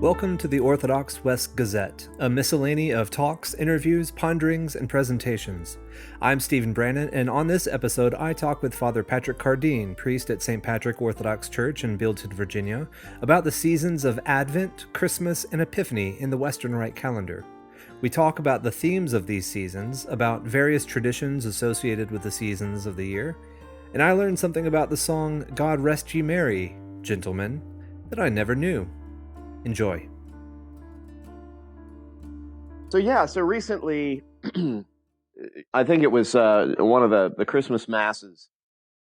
Welcome to the Orthodox West Gazette, a miscellany of talks, interviews, ponderings, and presentations. I'm Stephen Brannon, and on this episode, I talk with Father Patrick Cardine, priest at St. Patrick Orthodox Church in Bealeton, Virginia, about the seasons of Advent, Christmas, and Epiphany in the Western Rite calendar. We talk about the themes of these seasons, about various traditions associated with the seasons of the year, and I learned something about the song God Rest Ye Merry, Gentlemen, that I never knew. Enjoy. So recently, I think it was one of the Christmas masses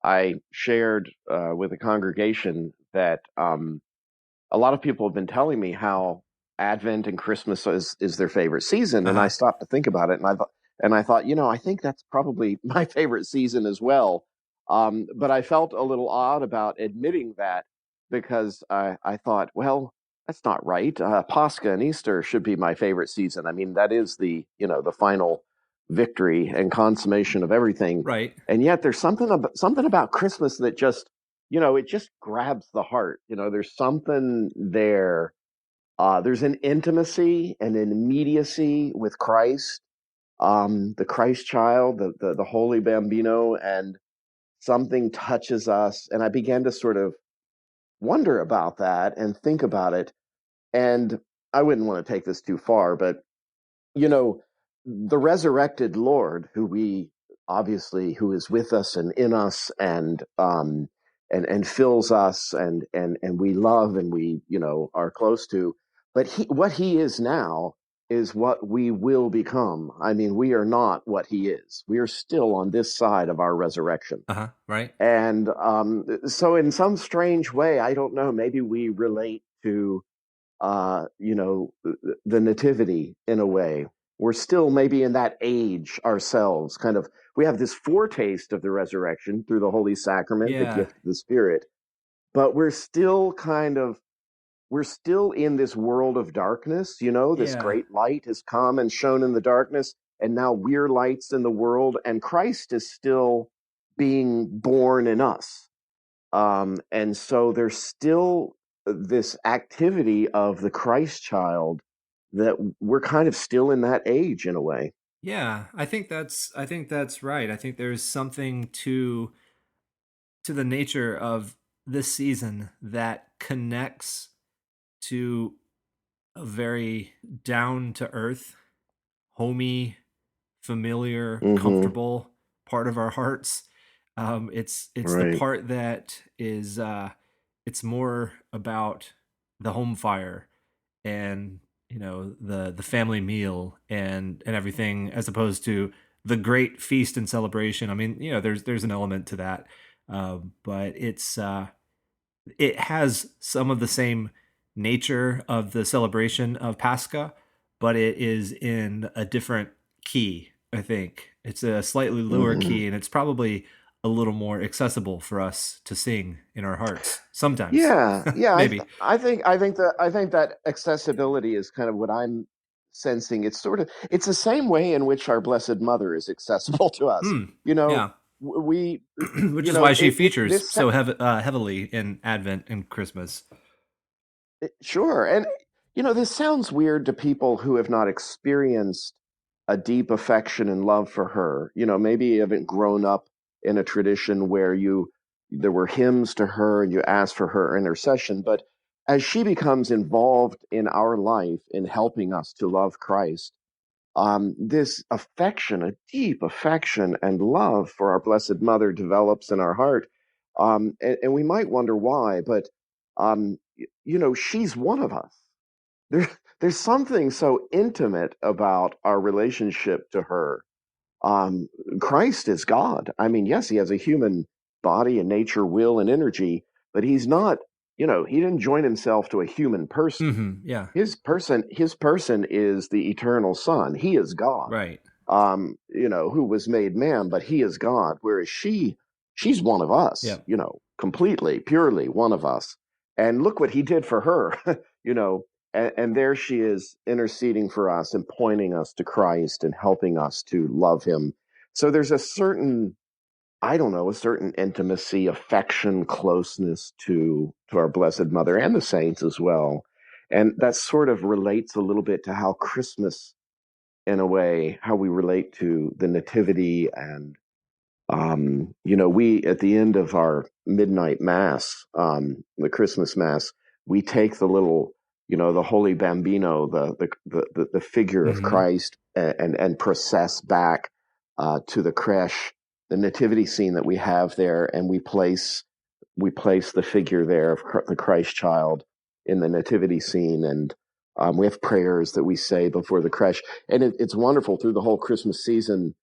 I shared with a congregation that a lot of people have been telling me how Advent and Christmas is their favorite season, and I stopped to think about it, and I thought, I think that's probably my favorite season as well. But I felt a little odd about admitting that because I thought, well, that's not right. Pascha and Easter should be my favorite season. I mean, that is the final victory and consummation of everything. Right. And yet there's something about Christmas that just, it just grabs the heart. There's something there. There's an intimacy and an immediacy with Christ, the Christ child, the Holy Bambino, and something touches us. And I began to sort of wonder about that and think about it. And I wouldn't want to take this too far, but, the resurrected Lord, who is with us and in us and fills us and we love and we, are close to, but what he is now is what we will become. I mean, we are not what he is. We are still on this side of our resurrection. Right. And so in some strange way, I don't know, maybe we relate to the nativity in a way. We're still maybe in that age ourselves, kind of. We have this foretaste of the resurrection through the Holy Sacrament, the gift of the Spirit, but we're still in this world of darkness. This great light has come and shone in the darkness, and now we're lights in the world, and Christ is still being born in us. And so there's still this activity of the Christ child that we're kind of still in that age in a way. Yeah, I think that's right. I think there's something to the nature of this season that connects to a very down to earth, homey, familiar, comfortable part of our hearts. It's Right. the part that is it's more about the home fire and the family meal and everything, as opposed to the great feast and celebration. I mean, there's an element to that, but it has some of the same nature of the celebration of Pascha, but it is in a different key. I think it's a slightly lower key, and it's probably a little more accessible for us to sing in our hearts sometimes. Yeah. Maybe. I think that accessibility is kind of what I'm sensing. It's the same way in which our Blessed Mother is accessible to us. Yeah. We, Which is why she features so heavily in Advent and Christmas. Sure. And, this sounds weird to people who have not experienced a deep affection and love for her. Maybe you haven't grown up in a tradition where there were hymns to her and you asked for her intercession. But as she becomes involved in our life in helping us to love Christ, this affection, a deep affection and love for our Blessed Mother develops in our heart. And we might wonder why, but she's one of us. There's something so intimate about our relationship to her. Christ is God. I mean, yes, he has a human body and nature, will and energy, but he's not, he didn't join himself to a human person. Yeah. His person is the eternal Son. He is God. Right. Who was made man, but he is God. Whereas she's one of us, completely, purely one of us. And look what he did for her, and there she is interceding for us and pointing us to Christ and helping us to love him. So there's a certain intimacy, affection, closeness to our Blessed Mother and the saints as well. And that sort of relates a little bit to how Christmas, in a way, how we relate to the Nativity. And we, at the end of our midnight mass, the Christmas mass, we take the little, the Holy Bambino, the figure of Hmm. Christ, and process back to the creche, the nativity scene that we have there, and we place the figure there of the Christ child in the nativity scene, and we have prayers that we say before the creche, and it's wonderful through the whole Christmas season.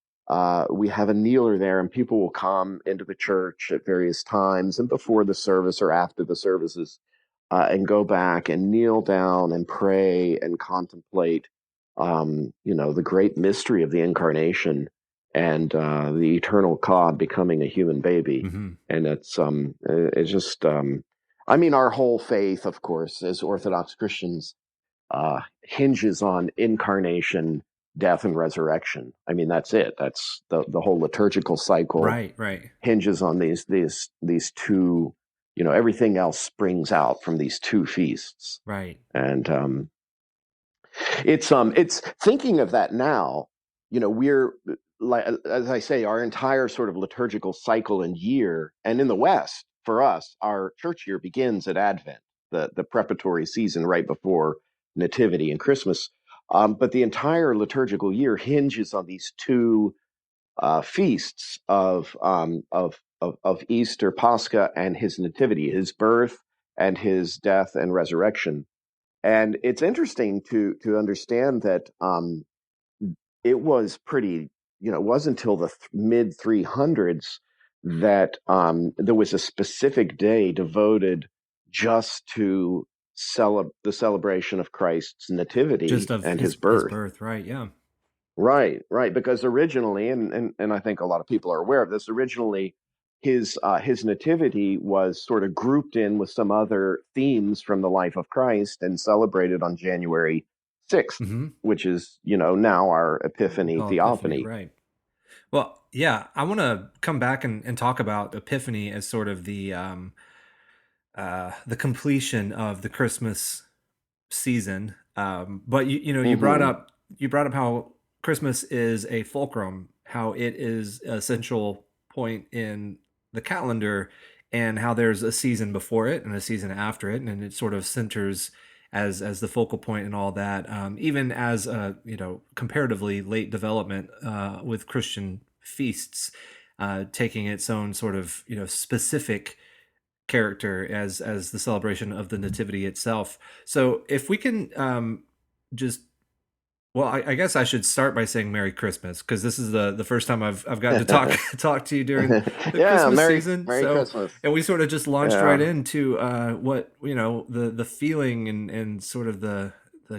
We have a kneeler there, and people will come into the church at various times and before the service or after the services, and go back and kneel down and pray and contemplate, the great mystery of the incarnation and the eternal God becoming a human baby. Hmm. And it's just, I mean, our whole faith, of course, as Orthodox Christians, hinges on incarnation, death, and resurrection. I mean, that's it. That's the whole liturgical cycle Right, right, hinges on these two. Everything else springs out from these two feasts, right. and it's thinking of that now. We're, like, as I say, our entire sort of liturgical cycle and year, and in the West, for us, our church year begins at Advent, the preparatory season right before Nativity and Christmas. But the entire liturgical year hinges on these two feasts of Easter, Pascha, and his Nativity, his birth and his death and resurrection. And it's interesting to understand that it was pretty, it wasn't until the mid 300s that there was a specific day devoted just to the celebration of Christ's Just nativity of and his his birth. birth, right? Yeah. Right, right. Because originally, and I think a lot of people are aware of this, originally his nativity was sort of grouped in with some other themes from the life of Christ and celebrated on January 6th, Hmm. which is, now our We Epiphany call Epiphany, Theophany. right? Well, yeah, I want to come back and talk about Epiphany as sort of the completion of the Christmas season. But you brought Hmm. up how Christmas is a fulcrum, how it is an essential point in the calendar, and how there's a season before it and a season after it, and it sort of centers as the focal point and all that. Even as a comparatively late development with Christian feasts, taking its own sort of specific character as the celebration of the nativity itself. So if we can just well, I guess I should start by saying Merry Christmas because this is the first time I've gotten to talk to you during the Yeah, Christmas Merry season. Merry So, Christmas. and we sort of just launched right Yeah. into what the feeling and sort of the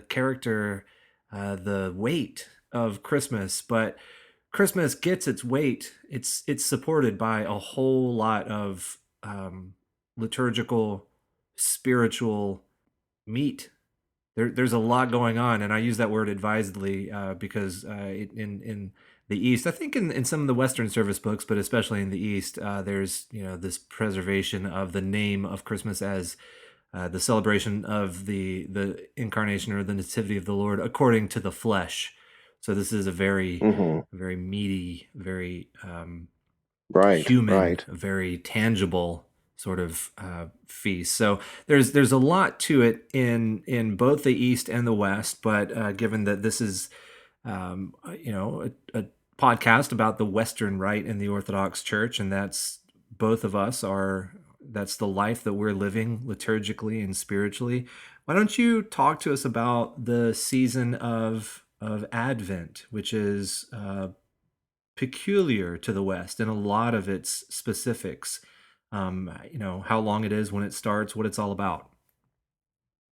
character, the weight of Christmas. But Christmas gets its weight. It's supported by a whole lot of liturgical, spiritual meat. There's a lot going on, and I use that word advisedly because in the East, I think in some of the Western service books, but especially in the East, there's this preservation of the name of Christmas as the celebration of the incarnation or the nativity of the Lord according to the flesh. So this is a Hmm. very meaty, very Right, human, right. very tangible sort of feast. So there's a lot to it in both the East and the West. But given that this is a podcast about the Western Rite in the Orthodox Church, and that's both of us are that's the life that we're living liturgically and spiritually. Why don't you talk to us about the season of Advent, which is peculiar to the West in a lot of its specifics. How long it is, when it starts, what it's all about.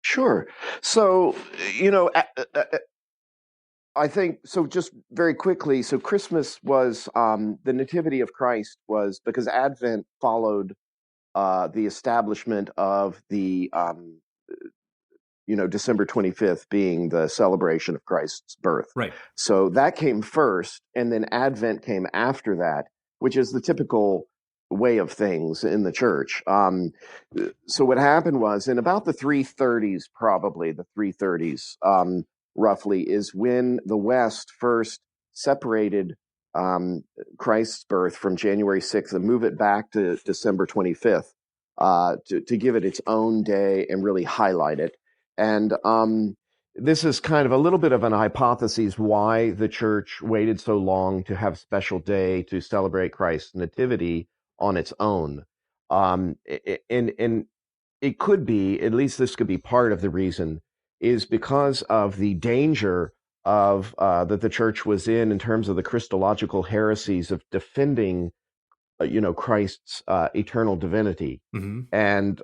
Sure. So, I think so. Just very quickly, so Christmas was, the Nativity of Christ was because Advent followed the establishment of the December 25th being the celebration of Christ's birth. Right. So that came first, and then Advent came after that, which is the typical. way of things in the church. So what happened was in about the 330s, probably the 330s, roughly, is when the West first separated um, Christ's birth from January 6th and move it back to December 25th, to give it its own day and really highlight it. And this is kind of a little bit of an hypothesis why the church waited so long to have a special day to celebrate Christ's nativity on its own. And it could be, at least this could be part of the reason, is because of the danger of that the church was in terms of the Christological heresies of defending Christ's eternal divinity. Hmm. And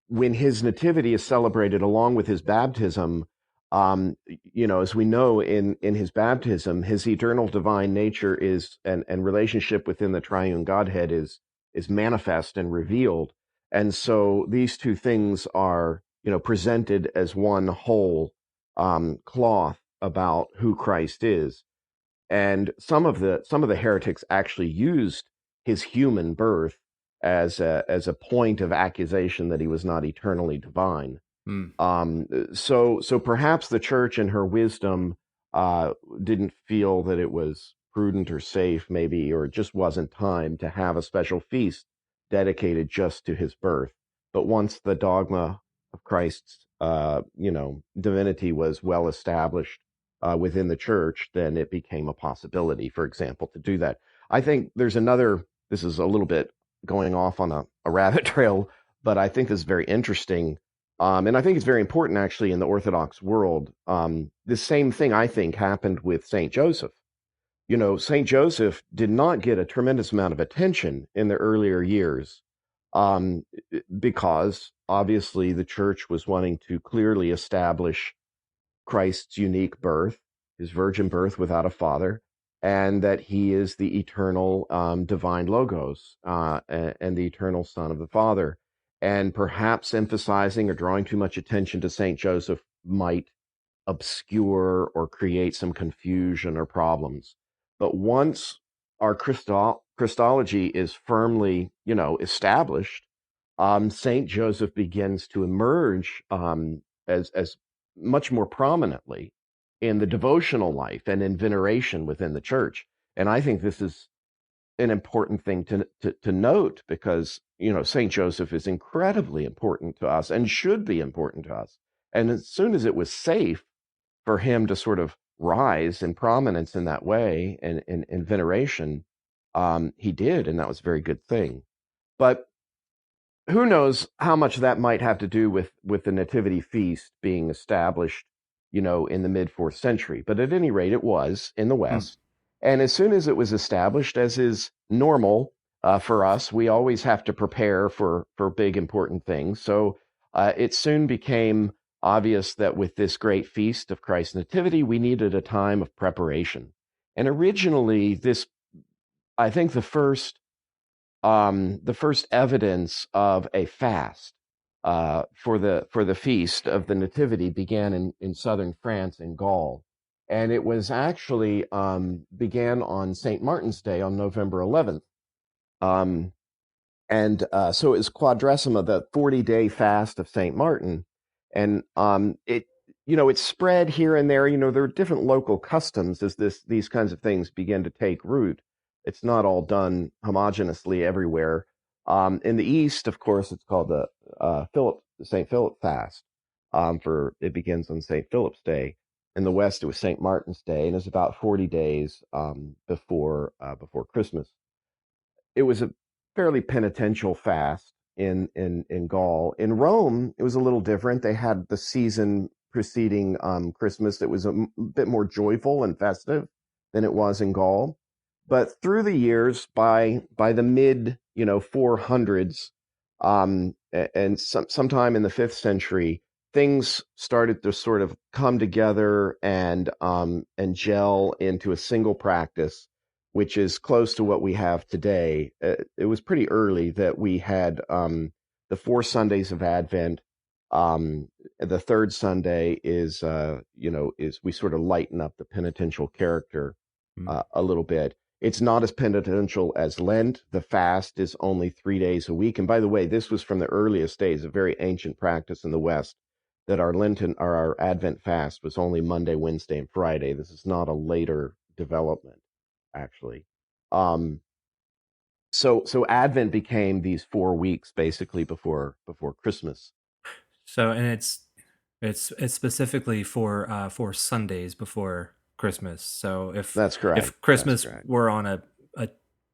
when his nativity is celebrated along with his baptism, as we know in his baptism, his eternal divine nature is and relationship within the triune Godhead is manifest and revealed. And so these two things are, presented as one whole cloth about who Christ is. And some of the heretics actually used his human birth as a point of accusation that he was not eternally divine. Mm. So perhaps the church in her wisdom uh, didn't feel that it was prudent or safe, maybe, or it just wasn't time to have a special feast dedicated just to his birth. But once the dogma of Christ's, divinity was well established within the church, then it became a possibility, for example, to do that. I think there's another. This is a little bit going off on a rabbit trail, but I think this is very interesting, and I think it's very important actually in the Orthodox world. The same thing I think happened with Saint Joseph. Saint Joseph did not get a tremendous amount of attention in the earlier years, um, because obviously the church was wanting to clearly establish Christ's unique birth, his virgin birth without a father, and that he is the eternal divine Logos, and the eternal Son of the Father. And perhaps emphasizing or drawing too much attention to Saint Joseph might obscure or create some confusion or problems. But once our Christology is firmly, established, Saint Joseph begins to emerge as much more prominently in the devotional life and in veneration within the church. And I think this is an important thing to note because Saint Joseph is incredibly important to us and should be important to us. And as soon as it was safe for him to sort of rise in prominence in that way and in veneration, he did, and that was a very good thing. But who knows how much that might have to do with the nativity feast being established, in the mid fourth century. But at any rate, it was in the Mm. West, and as soon as it was established, as is normal for us, we always have to prepare for big important things. So it soon became obvious that with this great feast of Christ's nativity, we needed a time of preparation. And originally, this I think the first evidence of a fast for the feast of the Nativity began in southern France in Gaul, and it was actually began on Saint Martin's Day on November 11th. Um, and so it was Quadrasima, the 40-day fast of Saint Martin, and it spread here and there. There are different local customs as these kinds of things begin to take root. It's not all done homogeneously everywhere. In the East, of course, it's called the Saint Philip fast. For it begins on Saint Philip's Day. In the West, it was Saint Martin's Day, and it's about 40 days before Christmas. It was a fairly penitential fast in Gaul. In Rome, it was a little different. They had the season preceding Christmas. It was a bit more joyful and festive than it was in Gaul. But through the years, by the mid 400s, and sometime in the fifth century, things started to sort of come together and gel into a single practice, which is close to what we have today. It was pretty early that we had the 4 Sundays of Advent. The third Sunday is we sort of lighten up the penitential character Mm. a little bit. It's not as penitential as Lent. The fast is only 3 days a week. And by the way, this was from the earliest days, a very ancient practice in the West, that our Lenten or our Advent fast was only Monday, Wednesday, and Friday. This is not a later development, actually. Um, so Advent became these 4 weeks basically before Christmas. So, and it's specifically for Sundays before Christmas. So That's correct. if That's Christmas correct. were on a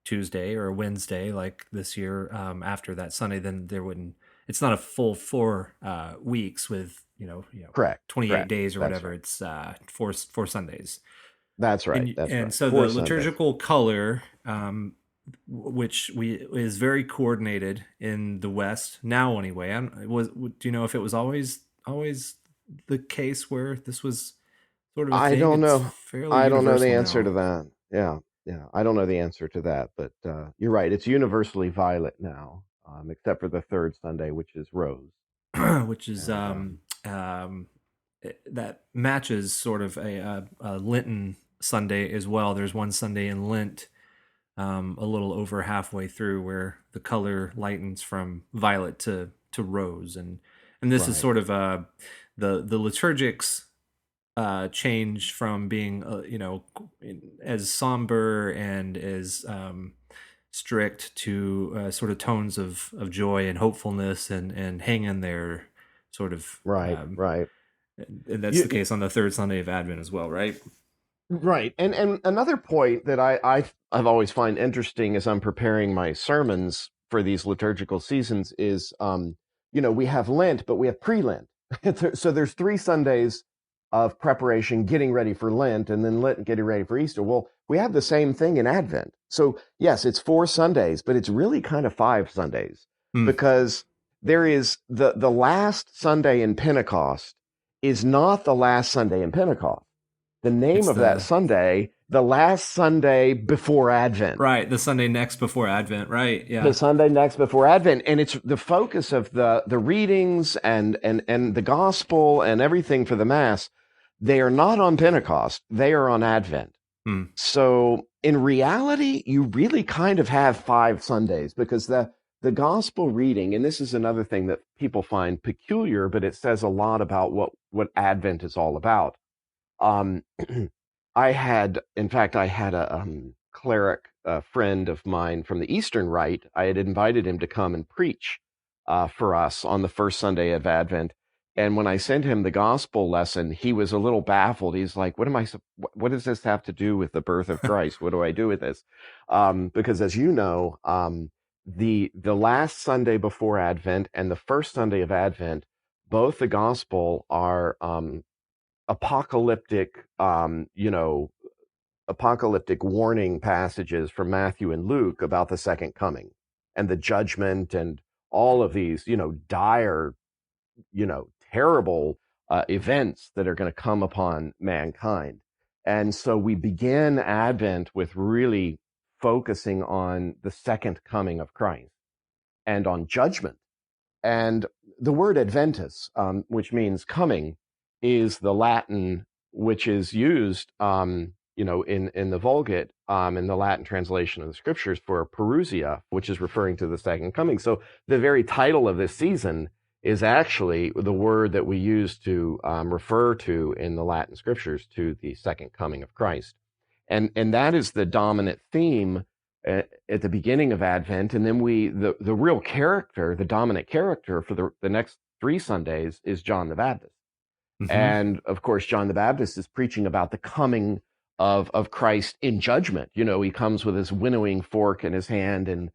Tuesday or a Wednesday like this year, after that Sunday, then there wouldn't. It's not a full 4 weeks with Correct. 28 Correct. days or That's whatever. right. It's four Sundays. That's right. That's And right. so Four the Sundays. liturgical color, which we is very coordinated in the West now. Anyway, do you know if it was always the case where this was sort of a I thing? don't It's know. fairly I don't know the universal answer to now, that. Yeah, yeah. I don't know the answer to that, but you're right. It's universally violet now, except for the third Sunday, which is rose. which is And that matches sort of a Lenten Sunday as well. There's one Sunday in Lent, a little over halfway through, where the color lightens from violet to rose, and this is right, sort of the liturgics change from being as somber and as strict to sort of tones of joy and hopefulness and hang in there sort of right, right. and that's the You, case on the third Sunday of Advent as well, right? Right. And another point that I've always find interesting as I'm preparing my sermons for these liturgical seasons is we have Lent, but we have pre-Lent. So there's 3 Sundays of preparation getting ready for Lent, and then Lent getting ready for Easter. Well, we have the same thing in Advent. So yes, it's 4 Sundays, but it's really kind of 5 Sundays, Hmm. because there is the last Sunday in Pentecost is not the last Sunday in Pentecost. The name It's of that the Sunday, the last Sunday before Advent, right, the Sunday next before Advent, right? the Yeah. Sunday next before Advent, and it's the focus of the readings and the gospel and everything for the Mass. They are not on Pentecost; they are on Advent. Hmm. So in reality, you really kind of have 5 Sundays, because the gospel reading, and this is another thing that people find peculiar, but it says a lot about what Advent is all about. Um, in fact, I had a cleric, a friend of mine from the Eastern Rite. I had invited him to come and preach for us on the first Sunday of Advent. And when I sent him the gospel lesson, he was a little baffled. He's like, what does this have to do with the birth of Christ? What do I do with this? Because as you know, the last Sunday before Advent and the first Sunday of Advent, both the gospel are apocalyptic, apocalyptic warning passages from Matthew and Luke about the second coming and the judgment and all of these, dire, terrible events that are going to come upon mankind. And so we begin Advent with really focusing on the second coming of Christ and on judgment. And the word Adventus, which means coming, is the Latin which is used, in the Vulgate, in the Latin translation of the scriptures for Parousia, which is referring to the second coming. So the very title of this season is actually the word that we use to refer to in the Latin scriptures to the second coming of Christ. And that is the dominant theme at the beginning of Advent, and then the real character, the dominant character for the next 3 Sundays is John the Baptist. Hmm. And of course, John the Baptist is preaching about the coming of Christ in judgment. He comes with his winnowing fork in his hand, and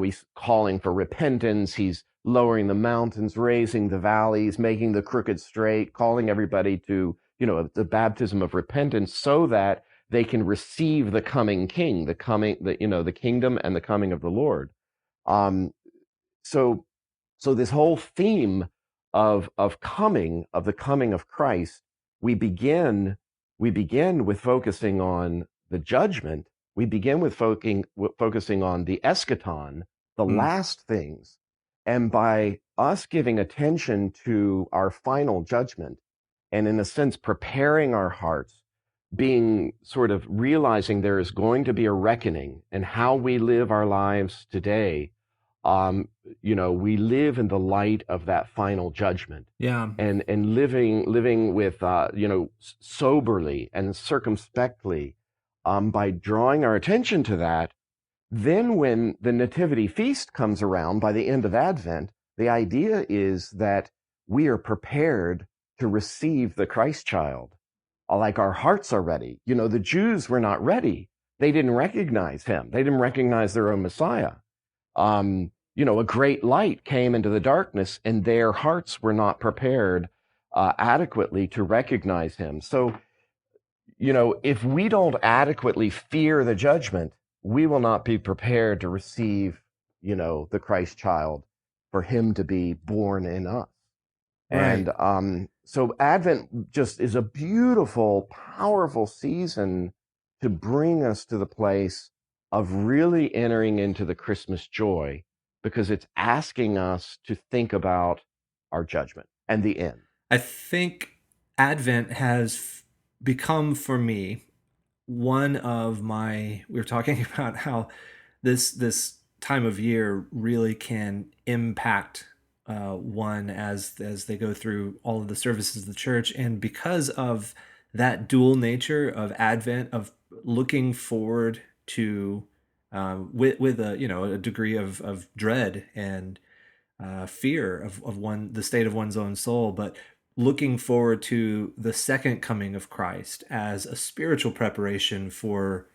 he's calling for repentance. He's lowering the mountains, raising the valleys, making the crooked straight, calling everybody to the baptism of repentance, so that they can receive the coming King, the kingdom and the coming of the Lord. Um, so so this whole theme of the coming of Christ, we begin we begin with focusing on the judgment. We begin with focusing on the eschaton, the Hmm. last things, and by us giving attention to our final judgment, and in a sense preparing our hearts being sort of realizing there is going to be a reckoning and how we live our lives today. um, we live in the light of that final judgment, Yeah. and living with soberly and circumspectly, by drawing our attention to that. Then, when the Nativity feast comes around by the end of Advent, the idea is that we are prepared to receive the Christ child. Like our hearts are ready. The Jews were not ready. They didn't recognize him, they didn't recognize their own Messiah. A great light came into the darkness, and their hearts were not prepared adequately to recognize him. So, if we don't adequately fear the judgment, we will not be prepared to receive, the Christ child, for him to be born in us. Right. And so Advent just is a beautiful, powerful season to bring us to the place of really entering into the Christmas joy, because it's asking us to think about our judgment and the end. I think Advent has become for me one of my, we were talking about how this time of year really can impact one as they go through all of the services of the church, and because of that dual nature of Advent, of looking forward to with a a degree of dread and fear of one the state of one's own soul, but looking forward to the second coming of Christ as a spiritual preparation for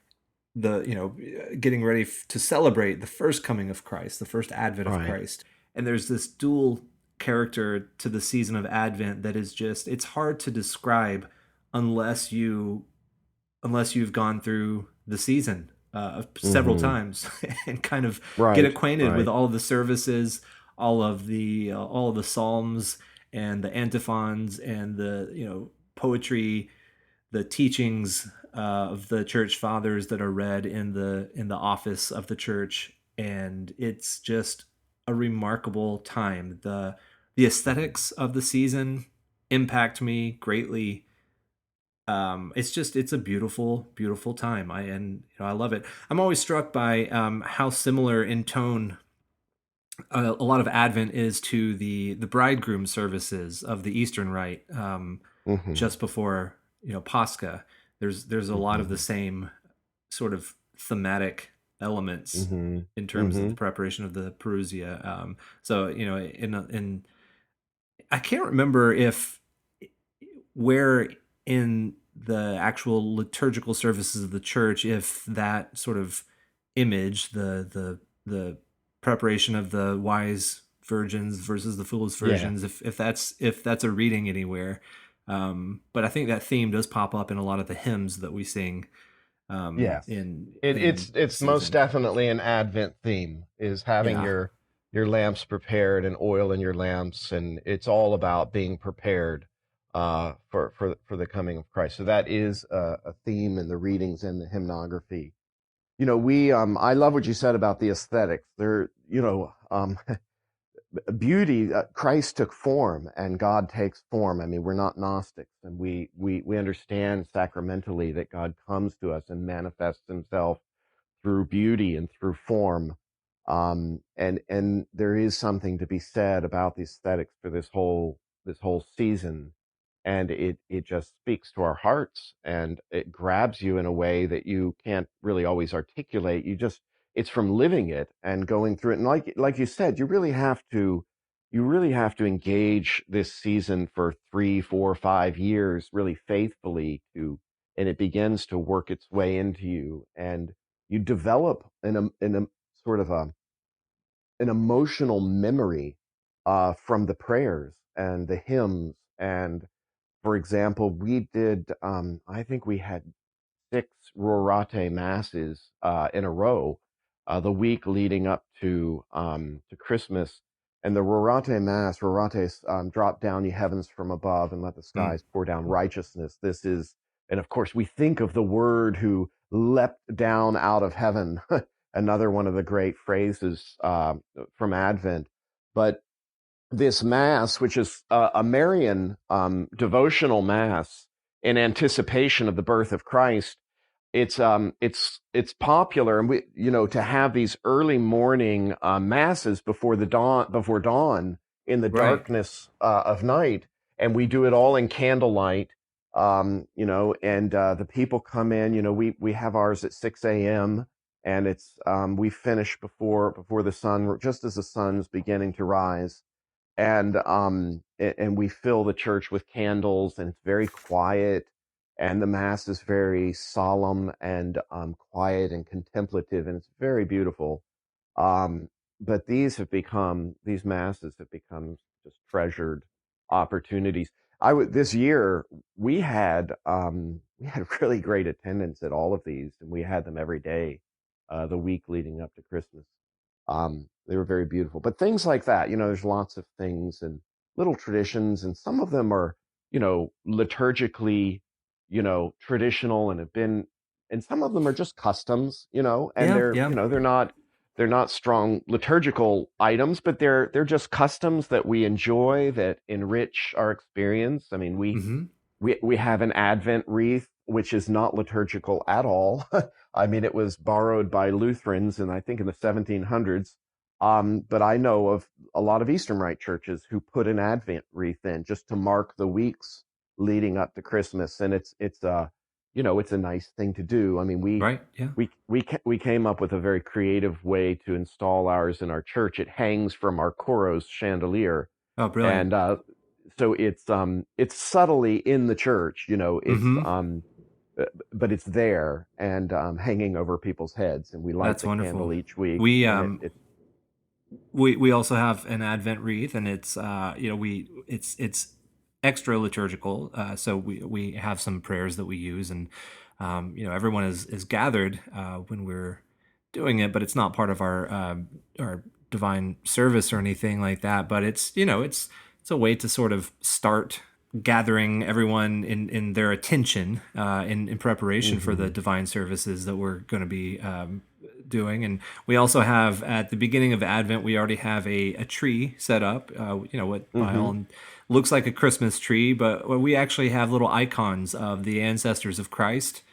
the getting ready to celebrate the first coming of Christ, the first advent of Right. Christ. And there's this dual character to the season of Advent that is just, it's hard to describe unless you've gone through the season several Mm-hmm. times and kind of get Right. acquainted with Right. all of the services, all of the psalms and the antiphons and the poetry, the teachings of the church fathers that are read in the office of the church. And it's just a remarkable time. The Mm-hmm. aesthetics of the season impact me greatly. It's just, it's a beautiful, beautiful time. I love it. I'm always struck by how similar in tone a lot of Advent is to the bridegroom services of the Eastern Rite, Mm-hmm. just before Pascha. There's a lot of the Mm-hmm. same sort of thematic elements Mm-hmm. in terms of Mm-hmm. the preparation of the Perusia. So in I can't remember if where in the actual liturgical services of the church, if that sort of image, the preparation of the wise virgins versus the foolish Yeah. virgins, if that's a reading anywhere. But I think that theme does pop up in a lot of the hymns that we sing Yes. in the It's most season. definitely an Advent theme, is having Yeah. your lamps prepared and oil in your lamps, and it's all about being prepared for the coming of Christ. So that is a theme in the readings and the hymnography. We I love what you said about the aesthetics. There, beauty. Christ took form, and God takes form. I mean, we're not Gnostics, and we understand sacramentally that God comes to us and manifests Himself through beauty and through form. And there is something to be said about the aesthetics for this whole season, and it just speaks to our hearts, and it grabs you in a way that you can't really always articulate. It's from living it and going through it, and like you said, you really have to engage this season for 3, 4, 5 years really faithfully, and it begins to work its way into you, and you develop in a sort of an emotional memory from the prayers and the hymns. And for example, we did, I think we had 6 Rorate masses in a row the week leading up to Christmas. And the Rorate Mass, Rorate, drop down, ye heavens from above, and let the Mm. skies pour down righteousness. This is, and of course, we think of the Word who leapt down out of heaven, another one of the great phrases from Advent. But this Mass, which is a Marian devotional Mass, in anticipation of the birth of Christ, it's popular, and we, to have these early morning masses before dawn in the Right. darkness of night, and we do it all in candlelight. And the people come in. We have ours at 6 a.m., and we finish before the sun, just as the sun's beginning to rise, and we fill the church with candles, and it's very quiet, and the mass is very solemn and quiet and contemplative, and it's very beautiful. um, but these masses have become just treasured opportunities. This year we had really great attendance at all of these, and we had them every day, the week leading up to Christmas. They were very beautiful. But things like that, there's lots of things and little traditions, and some of them are, liturgically, traditional, and some of them are just customs, and Yeah, yeah. they're not strong liturgical items, but they're just customs that we enjoy, that enrich our experience. I mean, Mhm. we have an Advent wreath, which is not liturgical at all. I mean, it was borrowed by Lutherans, and I think in the 1700s. But I know of a lot of Eastern Rite churches who put an Advent wreath in just to mark the weeks leading up to Christmas, and it's a nice thing to do. I mean, Right, yeah. we came up with a very creative way to install ours in our church. It hangs from our Koros chandelier, Oh, brilliant. and so it's subtly in the church, Mhm. but it's there, and hanging over people's heads, and we light That's the candle wonderful. each week, We, and um we also have an Advent wreath, and it's we it's extra liturgical. So we have some prayers that we use, and everyone is gathered when we're doing it, but it's not part of our divine service or anything like that. But it's a way to sort of start gathering everyone in their attention in preparation for the hmm divine services that we're going to be doing. And we also have, at the beginning of Advent, we already have a tree set up. What by hmm all looks like a Christmas tree, but we actually have little icons of the ancestors of Christ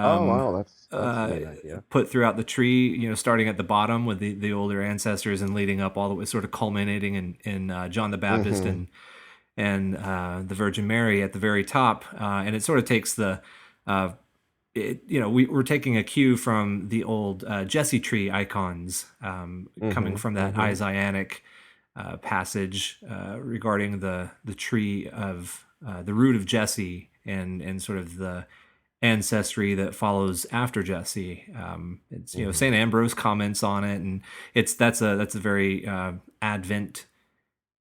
Oh um, wow, that's a uh, neat idea. put throughout the tree. Starting at the bottom with the older ancestors and leading up all the way, sort of culminating in John the Baptist hmm and the Virgin Mary at the very top. And it sort of takes uh, we're taking a cue from the old Jesse tree icons, coming hmm from that hmm Isaianic passage regarding the tree of the root of Jesse and sort of the ancestry that follows after Jesse. It's hmm Saint Ambrose comments on it, and that's a very Advent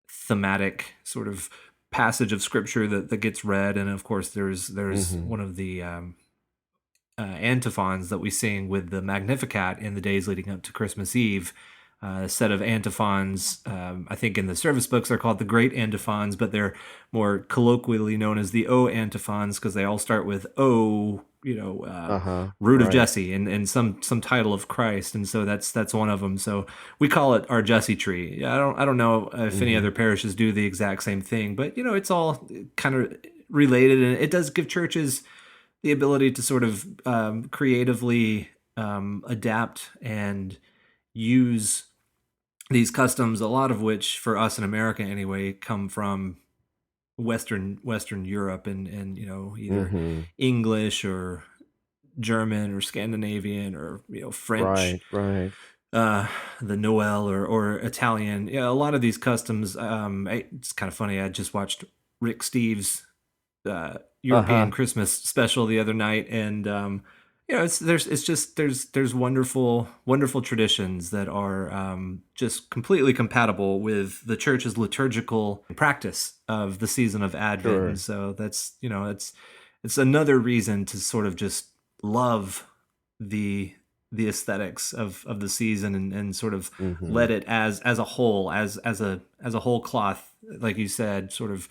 thematic sort of passage of scripture that gets read. And of course there's hmm one of the antiphons that we sing with the Magnificat in the days leading up to Christmas Eve. A set of antiphons. I think in the service books they're called the Great Antiphons, but they're more colloquially known as the O antiphons because they all start with O, uh-huh, root of right. Jesse and some title of Christ, and so that's one of them. So we call it our Jesse tree. Yeah, I don't know if any hmm other parishes do the exact same thing, but it's all kind of related, and it does give churches the ability to sort of creatively adapt and use these customs, a lot of which for us in America anyway come from Western Europe and either hmm English or German or Scandinavian or French, right, right. uh, the Noel or Italian. Yeah, a lot of these customs. It's kind of funny. I just watched Rick Steves' European Uh-huh. Christmas special the other night, and there's wonderful traditions that are just completely compatible with the church's liturgical practice of the season of Advent, and Sure. so that's it's another reason to sort of just love the the aesthetics of the season and sort of hmm let it as a whole as a whole cloth, like you said, sort of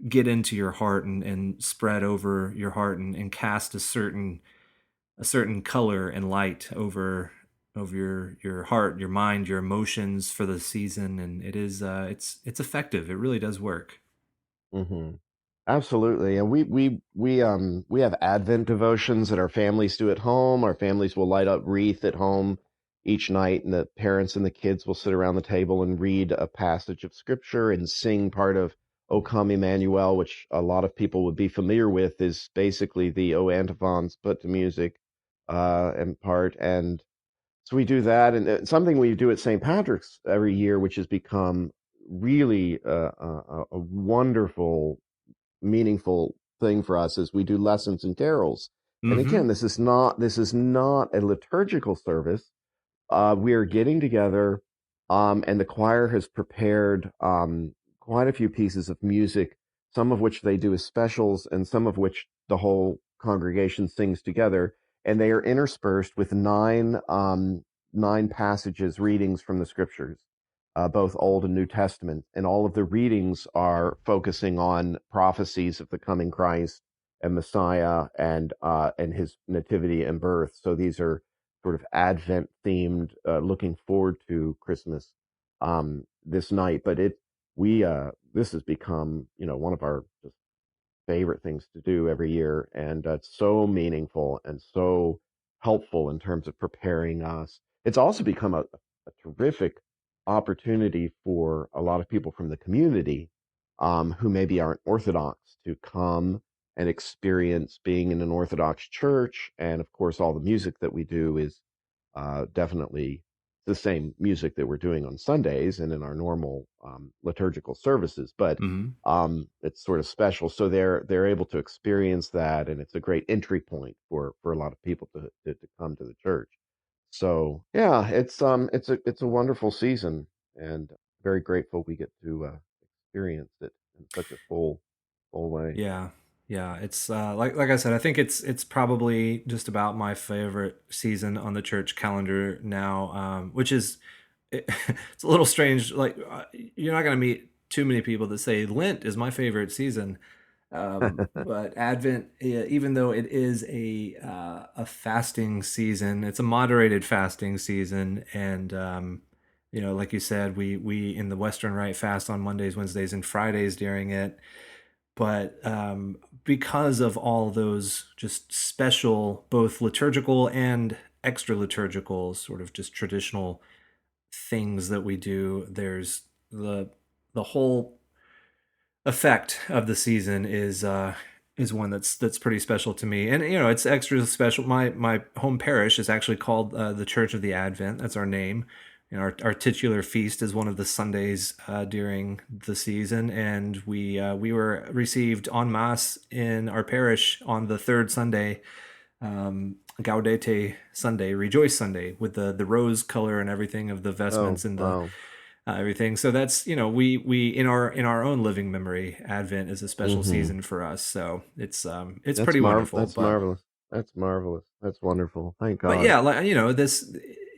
get into your heart and spread over your heart and cast a certain color and light over your heart, your mind, your emotions for the season. And it is it's effective. It really does work. hmm Absolutely. And we have Advent devotions that our families do at home. Our families will light up wreath at home each night, and the parents and the kids will sit around the table and read a passage of scripture and sing part of O Come Emmanuel, which a lot of people would be familiar with, is basically the O antiphons put to music, in part. And so we do that, and something we do at St. Patrick's every year, which has become really a wonderful, meaningful thing for us, is we do lessons and carols. And Mm-hmm. again, this is not a liturgical service. We are getting together, and the choir has prepared quite a few pieces of music, some of which they do as specials, and some of which the whole congregation sings together. And they are interspersed with nine passages, readings from the scriptures, both Old and New Testament. And all of the readings are focusing on prophecies of the coming Christ and Messiah, and his nativity and birth. So these are sort of Advent themed, looking forward to Christmas this night. But this has become, one of our just favorite things to do every year, and it's so meaningful and so helpful in terms of preparing us. It's also become a terrific opportunity for a lot of people from the community, who maybe aren't Orthodox, to come and experience being in an Orthodox church. And of course, all the music that we do is definitely the same music that we're doing on Sundays and in our normal liturgical services, but Mm-hmm. it's sort of special. So they're able to experience that, and it's a great entry point for a lot of people to come to the church. So yeah, it's a wonderful season, and very grateful we get to experience it in such a full way. Yeah. Yeah, it's like I said, I think it's probably just about my favorite season on the church calendar now, which is it's a little strange. Like you're not going to meet too many people that say Lent is my favorite season, but Advent, even though it is a fasting season, it's a moderated fasting season, and like you said, we in the Western Rite fast on Mondays, Wednesdays, and Fridays during it. But because of all those just special, both liturgical and extra liturgical, sort of just traditional things that we do, there's the whole effect of the season is one that's pretty special to me. And it's extra special. My home parish is actually called the Church of the Advent. That's our name. Our titular feast is one of the Sundays during the season, and we were received en masse in our parish on the third Sunday, Gaudete Sunday, Rejoice Sunday, with the rose color and everything of the Oh, vestments and the wow. everything. So that's we in our own living memory, Advent is a special Hmm. season for us. So it's pretty wonderful. That's marvelous. That's marvelous. That's wonderful. Thank But God. yeah, like this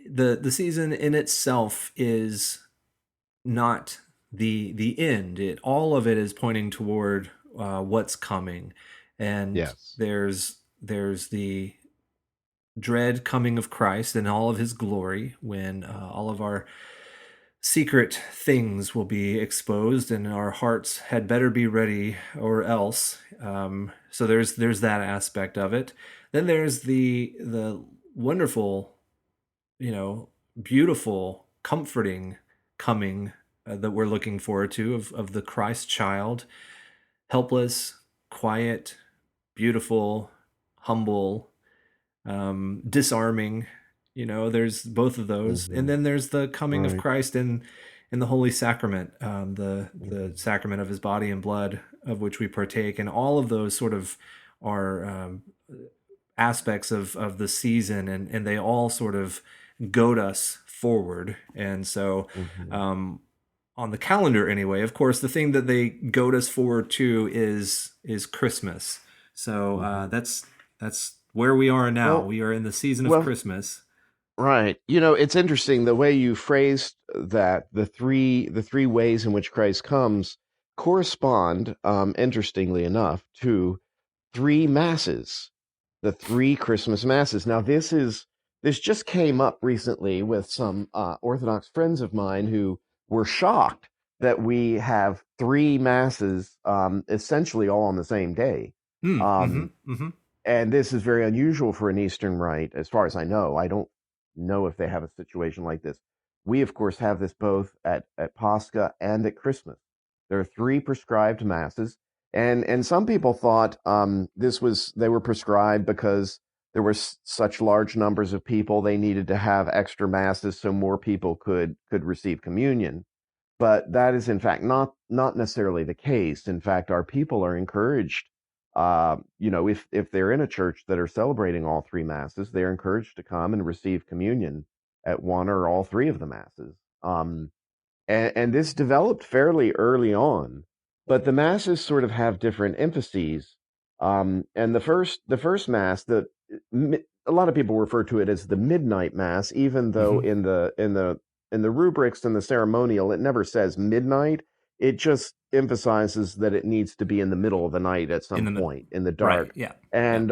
the season in itself is not the end. It all of it is pointing toward what's coming, and Yes. there's the dread coming of Christ in all of his glory when all of our secret things will be exposed and our hearts had better be ready or else. So there's that aspect of it. Then there's the wonderful, you know beautiful, comforting coming that we're looking forward to of the Christ child, helpless, quiet, beautiful, humble, disarming. There's both of those, and Hmm. then there's the coming of Right. Christ in the Holy Sacrament, the Hmm. sacrament of His body and blood, of which we partake, and all of those sort of are aspects of the season, and they all sort of goad us forward. And so, Hmm. um, on the calendar anyway, of course, the thing that they goad us forward to is Christmas. So Hmm. that's where we are now. Well, We are in the season of well, Christmas. right. It's interesting the way you phrased that. The three ways in which Christ comes correspond, interestingly enough, to three masses, the three Christmas masses. Now, this just came up recently with some Orthodox friends of mine who were shocked that we have three masses, essentially all on the same day. Mm, Um, mhm, mhm, and this is very unusual for an Eastern Rite, as far as I know. I don't know if they have a situation like this. We, of course, have this both at Pascha and at Christmas. There are three prescribed masses, and some people thought they were prescribed because there were such large numbers of people they needed to have extra masses so more people could receive communion. But that is in fact not necessarily the case. In fact, our people are encouraged, if they're in a church that are celebrating all three masses, they're encouraged to come and receive communion at one or all three of the masses. And this developed fairly early on, but the masses sort of have different emphases. And the first mass, a lot of people refer to it as the midnight mass, even though mhm. in the rubrics and the ceremonial it never says midnight. It just emphasizes that it needs to be in the middle of the night at In some the middle. point in the Right, dark. yeah, yeah.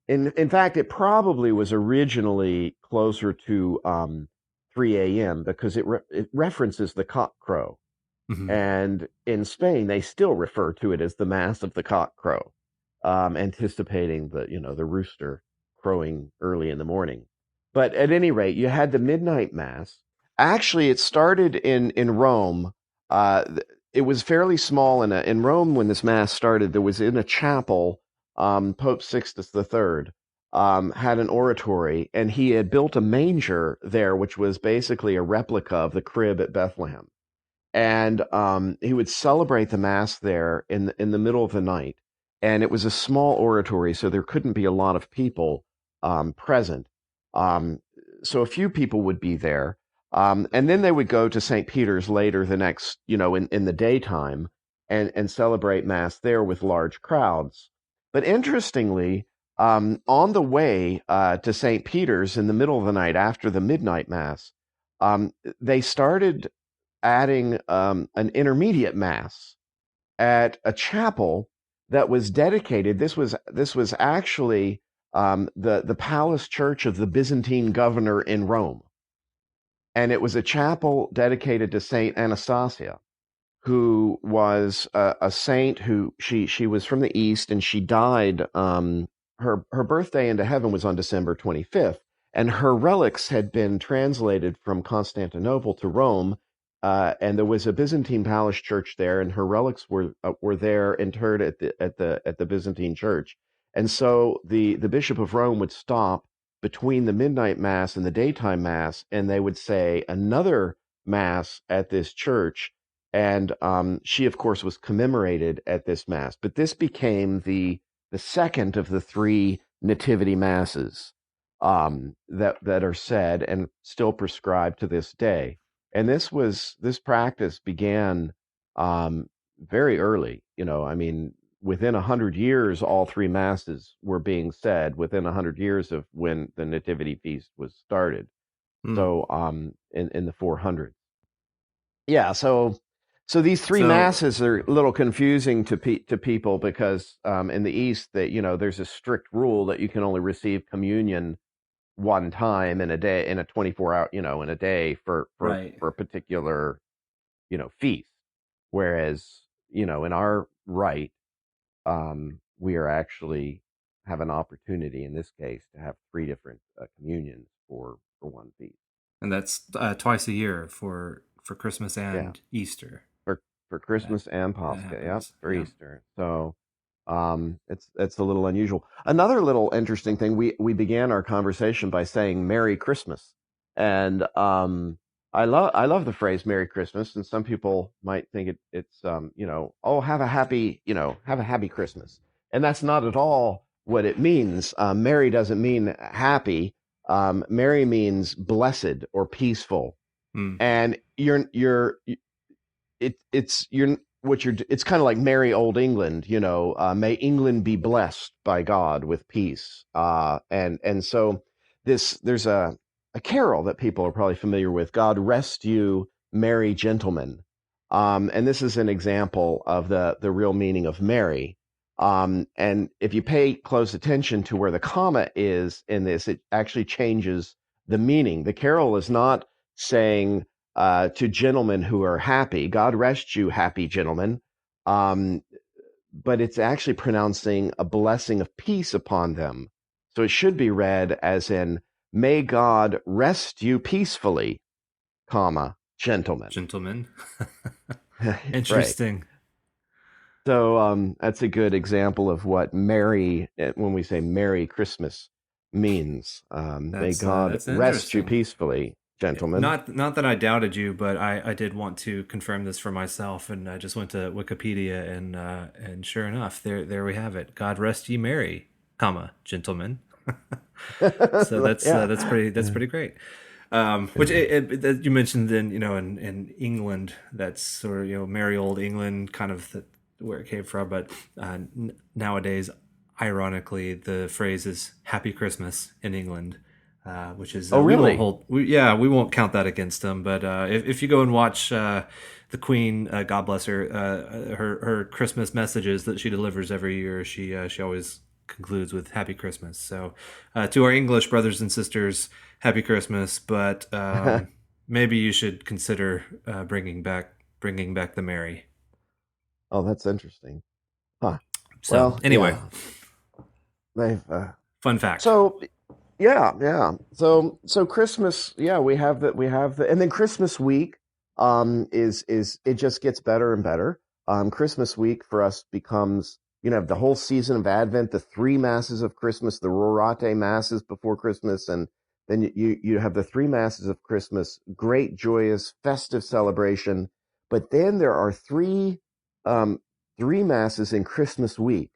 And in fact, it probably was originally closer to 3 a.m. because it references the cock crow. Mhm. And in Spain, they still refer to it as the Mass of the Cock Crow, anticipating the rooster crowing early in the morning. But at any rate, you had the midnight mass. Actually, it started in Rome. It was fairly small in Rome when this mass started. There was in a chapel. Pope Sixtus III had an oratory, and he had built a manger there, which was basically a replica of the crib at Bethlehem. And he would celebrate the mass there in the middle of the night. And it was a small oratory, so there couldn't be a lot of people present. Um, so a few people would be there, and then they would go to St. Peter's later the next, in the daytime, and celebrate mass there with large crowds. But interestingly, on the way to St. Peter's in the middle of the night after the midnight mass, they started adding an intermediate mass at a chapel that was dedicated. This was actually the palace church of the Byzantine governor in Rome, and it was a chapel dedicated to Saint Anastasia, who was a saint who she was from the East, and she died. Her birthday into heaven was on December 25th, and her relics had been translated from Constantinople to Rome. And there was a Byzantine palace church there, and her relics were there interred at the Byzantine church. And so the Bishop of Rome would stop between the midnight mass and the daytime mass, and they would say another mass at this church. And she, of course, was commemorated at this mass. But this became the second of the three nativity masses that are said and still prescribed to this day. And this practice began very early. I mean, within 100 years, all three masses were being said within 100 years of when the nativity feast was started. Mm. So in the 400s. Yeah, so these three So masses are a little confusing to people because in the East that there's a strict rule that you can only receive communion one time in a day, in a 24 hour, in a day for for right. for a particular feast. Whereas in our rite, we are actually have an opportunity in this case to have three different communions for one feast. And that's twice a year for Christmas Yeah. and Easter. for for That Christmas and that Pascha. Yep, happens. for Yeah. Easter. So it's a little unusual. Another little interesting thing. We began our conversation by saying Merry Christmas, and I love the phrase Merry Christmas, and some people might think it's oh, have a happy Christmas, and that's not at all what it means. Merry doesn't mean happy. Merry means blessed or peaceful, Mm. and it's you're what you're it's kind of like merry old England, may England be blessed by God with peace. And so there's a carol that people are probably familiar with, God rest you merry gentlemen. And this is an example of the real meaning of merry. And if you pay close attention to where the comma is in this, it actually changes the meaning. The carol is not saying to gentlemen who are happy. God rest you, happy gentlemen. Um, but it's actually pronouncing a blessing of peace upon them. So it should be read as in, may God rest you peacefully, comma, gentlemen. Gentlemen. Right. Interesting. So that's a good example of what Merry, when we say Merry Christmas, means. May God That's rest you interesting. peacefully, gentlemen. Not that I doubted you, but I did want to confirm this for myself, and I just went to Wikipedia, and sure enough, there we have it. God rest ye merry, comma, gentlemen. So Yeah. that's pretty great. Which that you mentioned in in England, that's sort of merry old England, kind of where it came from. But nowadays, ironically, the phrase is "Happy Christmas" in England, which is Oh, really? we won't count that against them. But if you go and watch the Queen, God bless her, her Christmas messages that she delivers every year, she always concludes with "Happy Christmas." So, to our English brothers and sisters, Happy Christmas. But maybe you should consider bringing back the merry. Oh, that's interesting. Huh. So Well, anyway, yeah, they've fun fact. so yeah, yeah. So Christmas, yeah, we have the and then Christmas week is it just gets better and better. Christmas week for us becomes, the whole season of Advent, the three masses of Christmas, the Rorate masses before Christmas, and then you have the three masses of Christmas, great joyous festive celebration. But then there are um three masses in Christmas week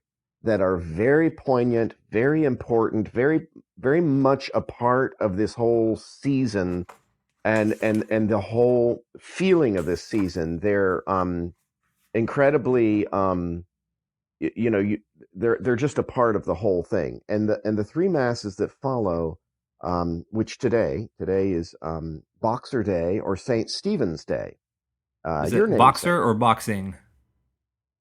that are very poignant, very important, very much a part of this whole season and the whole feeling of this season. They're incredibly you, you know you they're just a part of the whole thing. And the three masses that follow, which today is Boxer Day or Saint Stephen's Day. Is Your it namesake. boxer or boxing?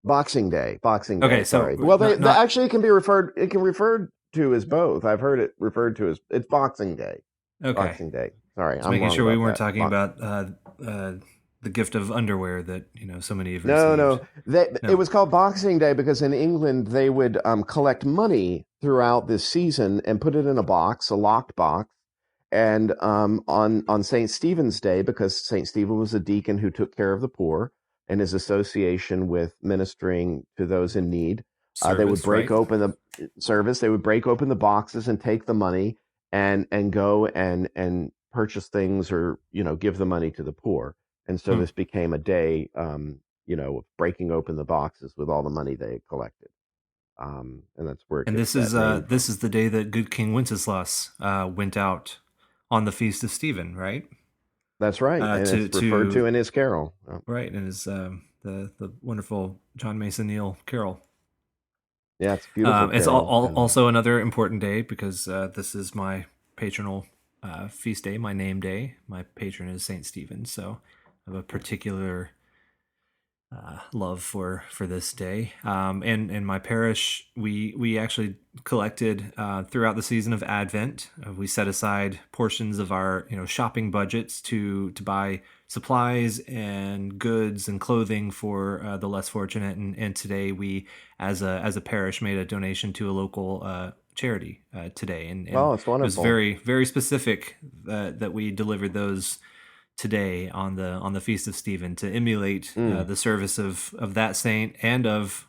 Boxing Day, Boxing Okay, Day. so Sorry. Well, they not actually it can referred to as both. I've heard it referred to as it's Boxing Day. okay. Boxing Day. Sorry, Just I'm making wrong sure we about weren't that. talking about uh, the gift of underwear that so many have No, received. no. It No. was called Boxing Day because in England they would collect money throughout this season and put it in a box, a locked box. And on Saint Stephen's Day, because Saint Stephen was a deacon who took care of the poor, and his association with ministering to those in need, they would Service, break right? open the service. They would break open the boxes and take the money and go and purchase things or give the money to the poor. And so Hmm. this became a day, breaking open the boxes with all the money they had collected. And that's where it And gets that name this from. is the day that good King Wenceslas went out on the feast of Stephen, right? That's right. And To it's referred to in his carol. right, and his the wonderful John Mason Neal carol. Yeah, it's a beautiful It's carol. And also another important day because this is my patronal feast day, my name day. My patron is Saint Stephen, so I have a particular love for this day. And in my parish, we actually collected throughout the season of Advent. We set aside portions of our shopping budgets to buy supplies and goods and clothing for the less fortunate. And today we, as a parish, made a donation to a local charity today, and oh, it's it was wonderful. very specific that we delivered those today on the feast of Stephen to emulate Mm, the service of that saint and of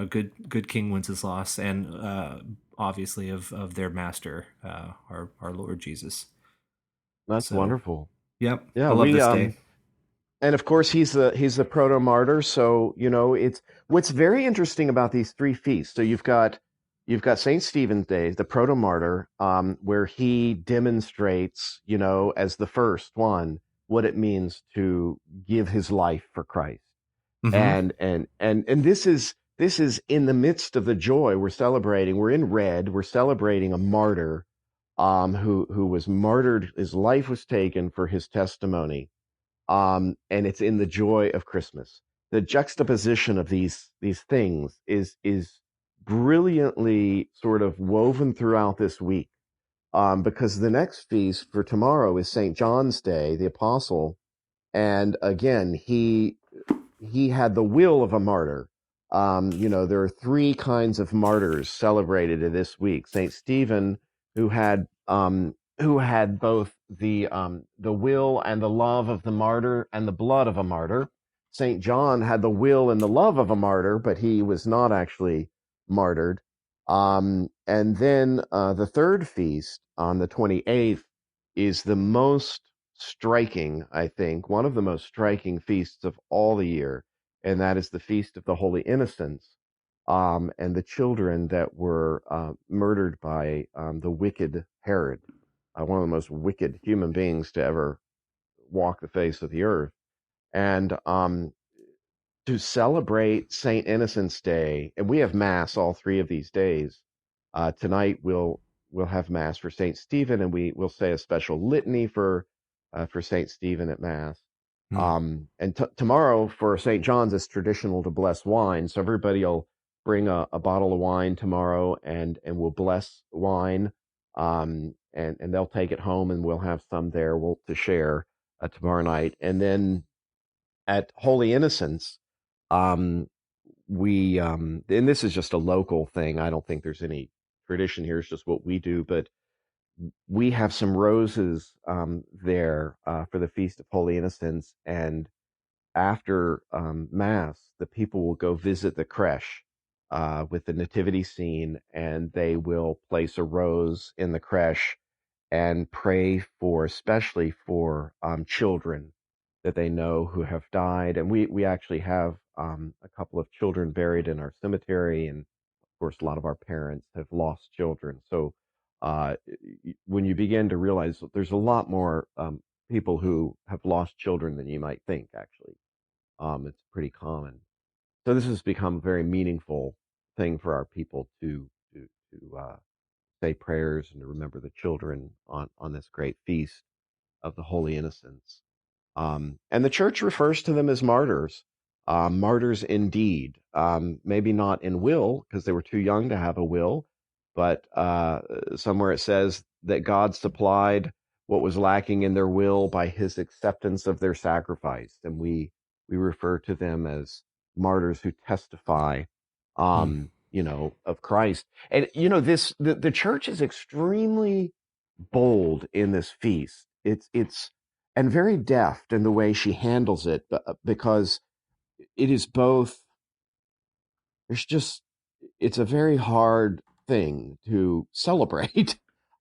good King Wenceslas and obviously of their master our Lord Jesus. that's So wonderful. yep, Yeah, I love we this day. and of course he's the proto martyr. So it's what's very interesting about these three feasts. So you've got Saint Stephen's Day, the proto martyr, where he demonstrates, as the first one, what it means to give his life for Christ. Hmm. And this is in the midst of the joy we're celebrating. We're in red. We're celebrating a martyr, who was martyred. His life was taken for his testimony, and it's in the joy of Christmas. The juxtaposition of these things is brilliantly sort of woven throughout this week, because the next feast for tomorrow is Saint John's Day, the Apostle, And again, he had the will of a martyr. There are three kinds of martyrs celebrated in this week. Saint Stephen, who had both the will and the love of the martyr and the blood of a martyr. Saint John had the will and the love of a martyr, but he was not actually martyred. And then the third feast on the 28th is the most striking, I think, one of the most striking feasts of all the year, and that is the Feast of the Holy Innocents, and the children that were murdered by the wicked Herod, one of the most wicked human beings to ever walk the face of the earth. And to celebrate Saint Innocent's Day, and we have Mass all three of these days. Tonight we'll have Mass for Saint Stephen, and we will say a special litany for Saint Stephen at Mass. Hmm. And tomorrow for Saint John's, it's traditional to bless wine, so everybody will bring a bottle of wine tomorrow, and we'll bless wine, and they'll take it home, and we'll have some there to share tomorrow night, and then at Holy Innocents, um, and this is just a local thing. I don't think there's any tradition here. It's just what we do. But we have some roses there for the Feast of Holy Innocents. And after Mass, the people will go visit the creche with the nativity scene, and they will place a rose in the creche and pray for, especially for children that they know who have died. And we actually have a couple of children buried in our cemetery. And of course, a lot of our parents have lost children. So when you begin to realize that there's a lot more people who have lost children than you might think, actually, it's pretty common. So this has become a very meaningful thing for our people to say prayers and to remember the children on this great feast of the Holy Innocents. And the church refers to them as martyrs, martyrs indeed. Maybe not in will, because they were too young to have a will, but somewhere it says that God supplied what was lacking in their will by his acceptance of their sacrifice. And we refer to them as martyrs who testify, Hmm. of Christ. And, the church is extremely bold in this feast. It's and very deft in the way she handles it, because it is both. There's just it's a very hard thing to celebrate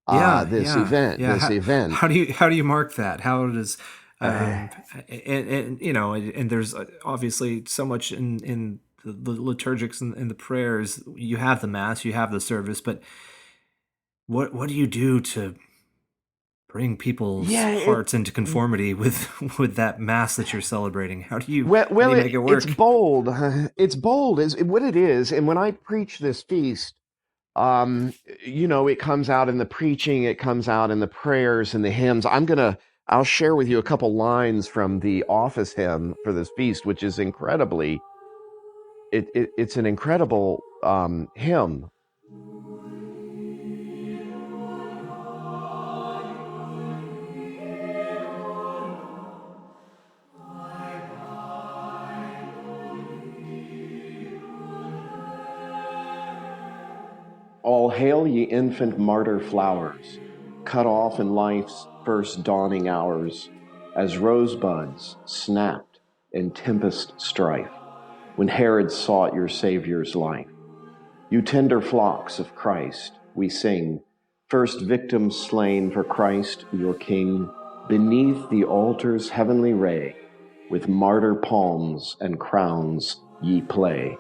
Yeah, this yeah, event. yeah. This event. How do you mark that? How does Uh, and and there's obviously so much in the liturgics and the prayers. You have the mass, you have the service, but what do you do to bring people's yeah. hearts into conformity with with that mass that you're celebrating? How do Well, you make it it's work? bold. It's bold is what it is. And when I preach this feast, um, it comes out in the preaching, it comes out in the prayers and the hymns. I'll share with you a couple lines from the office hymn for this feast, which is it's an incredible hymn. All hail, ye infant martyr flowers, cut off in life's first dawning hours, as rosebuds snapped in tempest strife, when Herod sought your Savior's life. You tender flocks of Christ, we sing, first victims slain for Christ your King, beneath the altar's heavenly ray, with martyr palms and crowns ye play.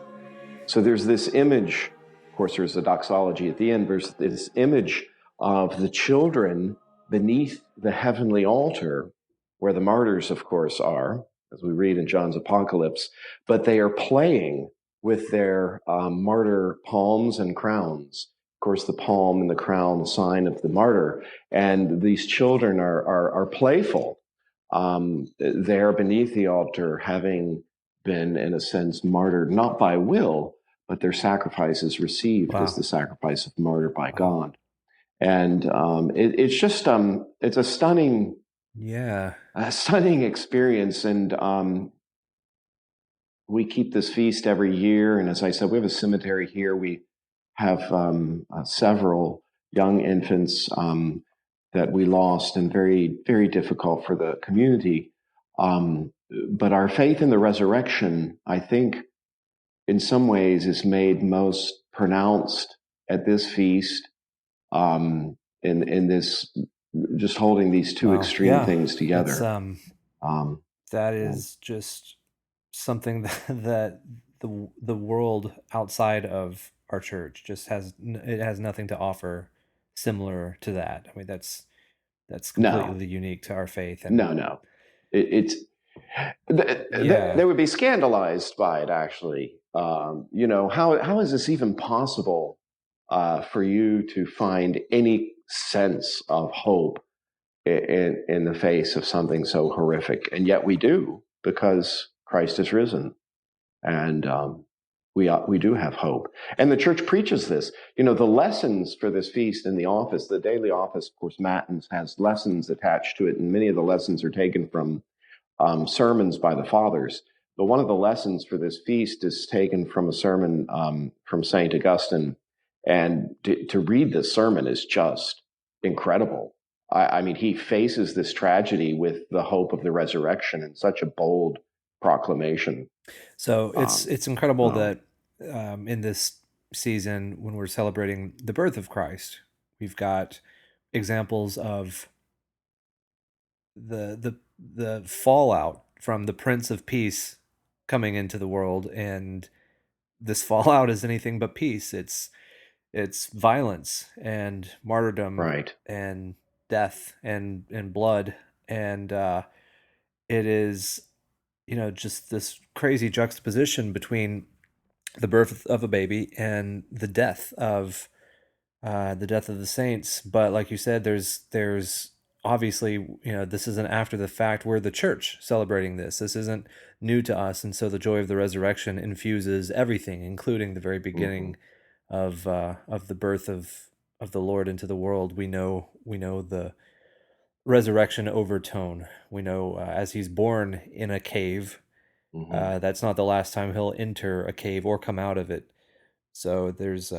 So there's this image, of course, there's a doxology at the end, there's this image of the children beneath the heavenly altar, where the martyrs, of course, are, as we read in John's Apocalypse, but they are playing with their martyr palms and crowns. Of course, the palm and the crown, the sign of the martyr. And these children are playful. There beneath the altar, having been, in a sense, martyred, not by will, but their sacrifice is received as Wow, the sacrifice of martyr by wow. God. And it's just, it's a stunning. Yeah. a stunning experience. And we keep this feast every year. And as I said, we have a cemetery here. We have several young infants that we lost, and very, very difficult for the community. But our faith in the resurrection, I think, in some ways, is made most pronounced at this feast. In this, just holding these two Wow. extreme Yeah. things It's together. Um, that and is just something that the world outside of our church just it has nothing to offer similar to that. I mean, that's no, completely unique to our faith. And no. It's yeah. they would be scandalized by it. Actually, how is this even possible for you to find any sense of hope in the face of something so horrific? And yet we do, because Christ is risen, and we do have hope. And the church preaches this. The lessons for this feast in the office, the daily office, of course, Matins has lessons attached to it, and many of the lessons are taken from sermons by the fathers. But one of the lessons for this feast is taken from a sermon from St. Augustine. And to read this sermon is just incredible. I mean, he faces this tragedy with the hope of the resurrection in such a bold proclamation. So Um, it's incredible um, that in this season, when we're celebrating the birth of Christ, we've got examples of the fallout from the Prince of Peace coming into the world, and this fallout is anything but peace. It's violence and martyrdom right, and death and blood, and it is, just this crazy juxtaposition between the birth of a baby and the death of the saints. But like you said, there's obviously, this isn't after the fact. We're the church celebrating this. This isn't new to us, and so the joy of the resurrection infuses everything, including the very mm-hmm, beginning of the birth of the Lord into the world. We know the resurrection overtone. We know, as he's born in a cave, mm-hmm, that's not the last time he'll enter a cave or come out of it. So there's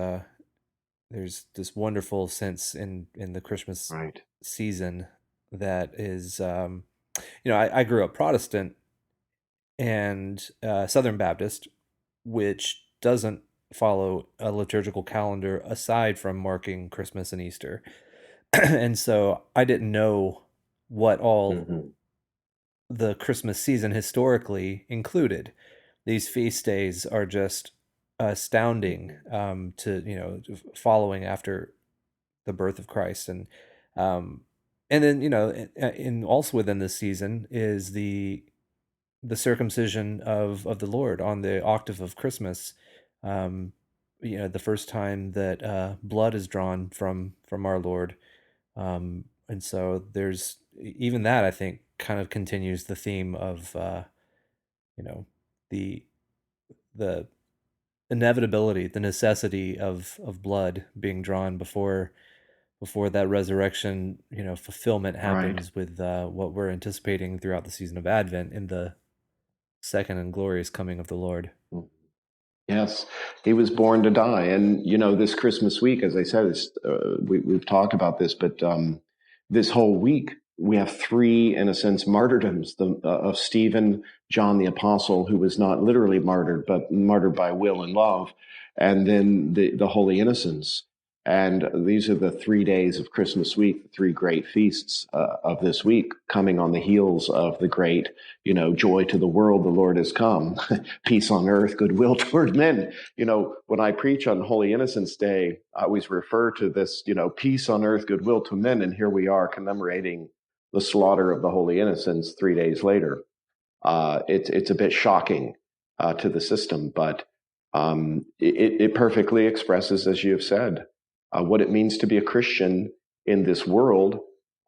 this wonderful sense in the Christmas right, season that is, I grew up Protestant and Southern Baptist, which doesn't follow a liturgical calendar aside from marking Christmas and Easter. And so I didn't know what all mm-hmm, the Christmas season historically included. These feast days are just astounding, mm-hmm, to, following after the birth of Christ. Um, and then, in also within this season is the circumcision of the Lord on the octave of Christmas. Um, the first time that blood is drawn from our Lord. And so there's even that, I think, kind of continues the theme of, you know, the the inevitability, the necessity of blood being drawn before that resurrection, fulfillment right. happens with what we're anticipating throughout the season of Advent in the second and glorious coming of the Lord. Yes, he was born to die. And, this Christmas week, as I said, we've talked about this, but this whole week, we have three, in a sense, martyrdoms of Stephen, John the Apostle, who was not literally martyred, but martyred by will and love, and then the Holy Innocents. And these are the 3 days of Christmas week, the three great feasts of this week, coming on the heels of the great, joy to the world, the Lord has come. Peace on earth, goodwill toward men. When I preach on Holy Innocents' Day, I always refer to this, peace on earth, goodwill to men. And here we are commemorating the slaughter of the Holy Innocents 3 days later. It's a bit shocking to the system, but it perfectly expresses, as you have said, what it means to be a Christian in this world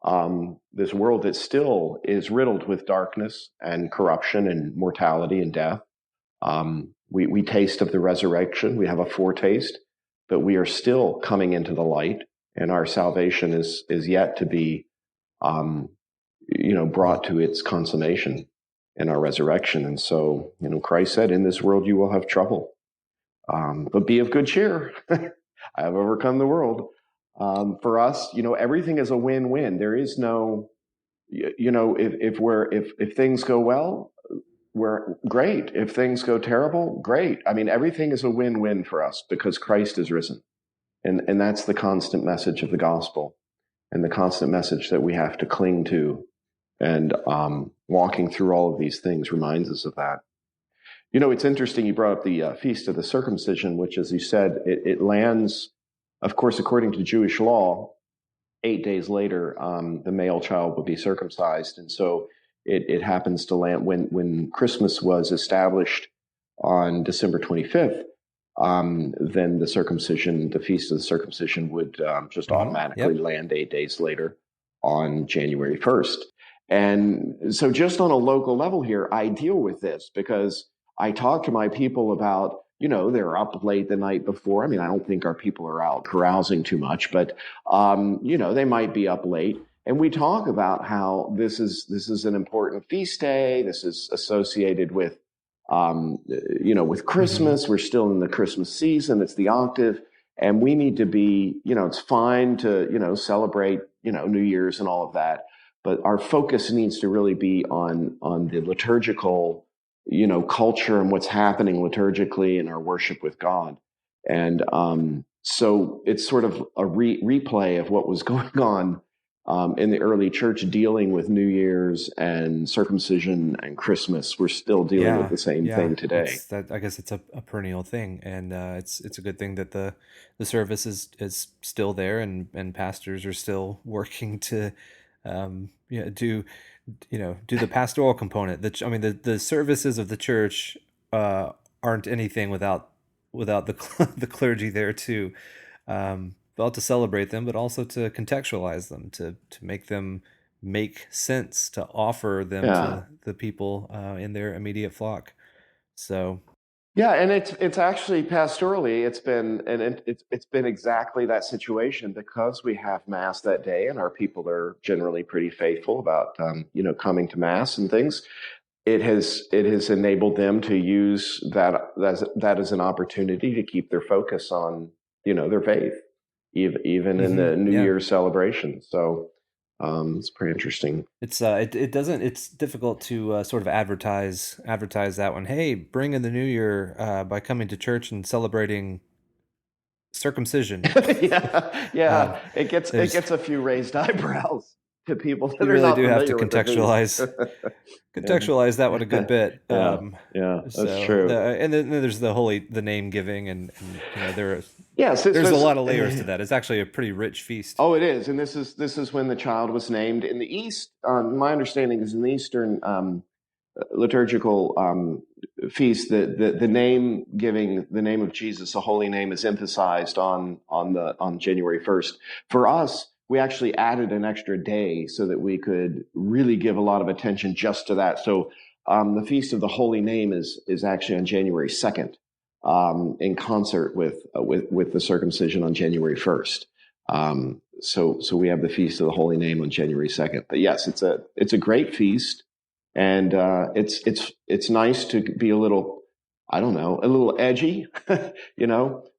that still is riddled with darkness and corruption and mortality and death. We taste of the resurrection. We have a foretaste, but we are still coming into the light, and our salvation is yet to be um, brought to its consummation in our resurrection. And so, Christ said, in this world you will have trouble, but be of good cheer. I have overcome the world. For us, everything is a win-win. There is no, if things go well, we're great. If things go terrible, great. I mean, everything is a win-win for us because Christ is risen. And that's the constant message of the gospel and the constant message that we have to cling to. And walking through all of these things reminds us of that. It's interesting you brought up the Feast of the Circumcision, which, as you said, it lands, of course, according to Jewish law, 8 days later, the male child would be circumcised. And so it happens to land when Christmas was established on December 25th. Then the Feast of the Circumcision would just automatically Yep. land 8 days later on January 1st. And so just on a local level here, I deal with this because I talk to my people about, they're up late the night before. I mean, I don't think our people are out carousing too much, but, they might be up late. And we talk about how this is an important feast day. This is associated with, with Christmas. We're still in the Christmas season. It's the octave. And we need to be, it's fine to, celebrate, New Year's and all of that. But our focus needs to really be on the liturgical, culture and what's happening liturgically in our worship with God. And so it's sort of a replay of what was going on in the early church, dealing with New Year's and circumcision and Christmas. We're still dealing with the same thing today. I guess it's a perennial thing, and it's a good thing that the service is still there, and pastors are still working to do the pastoral component. The services of the church aren't anything without the the clergy there too. Well, to celebrate them, but also to contextualize them, to make them make sense, to offer them Yeah. to the people in their immediate flock. So Yeah, and it's actually pastorally, it's been exactly that situation because we have mass that day, and our people are generally pretty faithful about coming to mass and things. It has enabled them to use that as an opportunity to keep their focus on their faith, even in the New yeah, Year's celebration. So it's pretty interesting. it doesn't. It's difficult to sort of advertise that one. Hey, bring in the new year by coming to church and celebrating circumcision. Yeah, yeah. um, It there's gets a few raised eyebrows to people that You are really not do have to familiar with the feast. contextualize that one a good bit. Yeah, yeah, that's So true. and then there's the name giving, and Yes, there's a lot of layers to that. It's actually a pretty rich feast. oh, it is, and this is when the child was named in the East. My understanding is in the Eastern liturgical feast, the name giving, the name of Jesus, the holy name, is emphasized on January 1st. For us, we actually added an extra day so that we could really give a lot of attention just to that. So the feast of the holy name is actually on January 2nd, in concert with the circumcision on January 1st. So we have the feast of the holy name on January 2nd. But yes, it's a great feast. And it's nice to be a little, I don't know, a little edgy.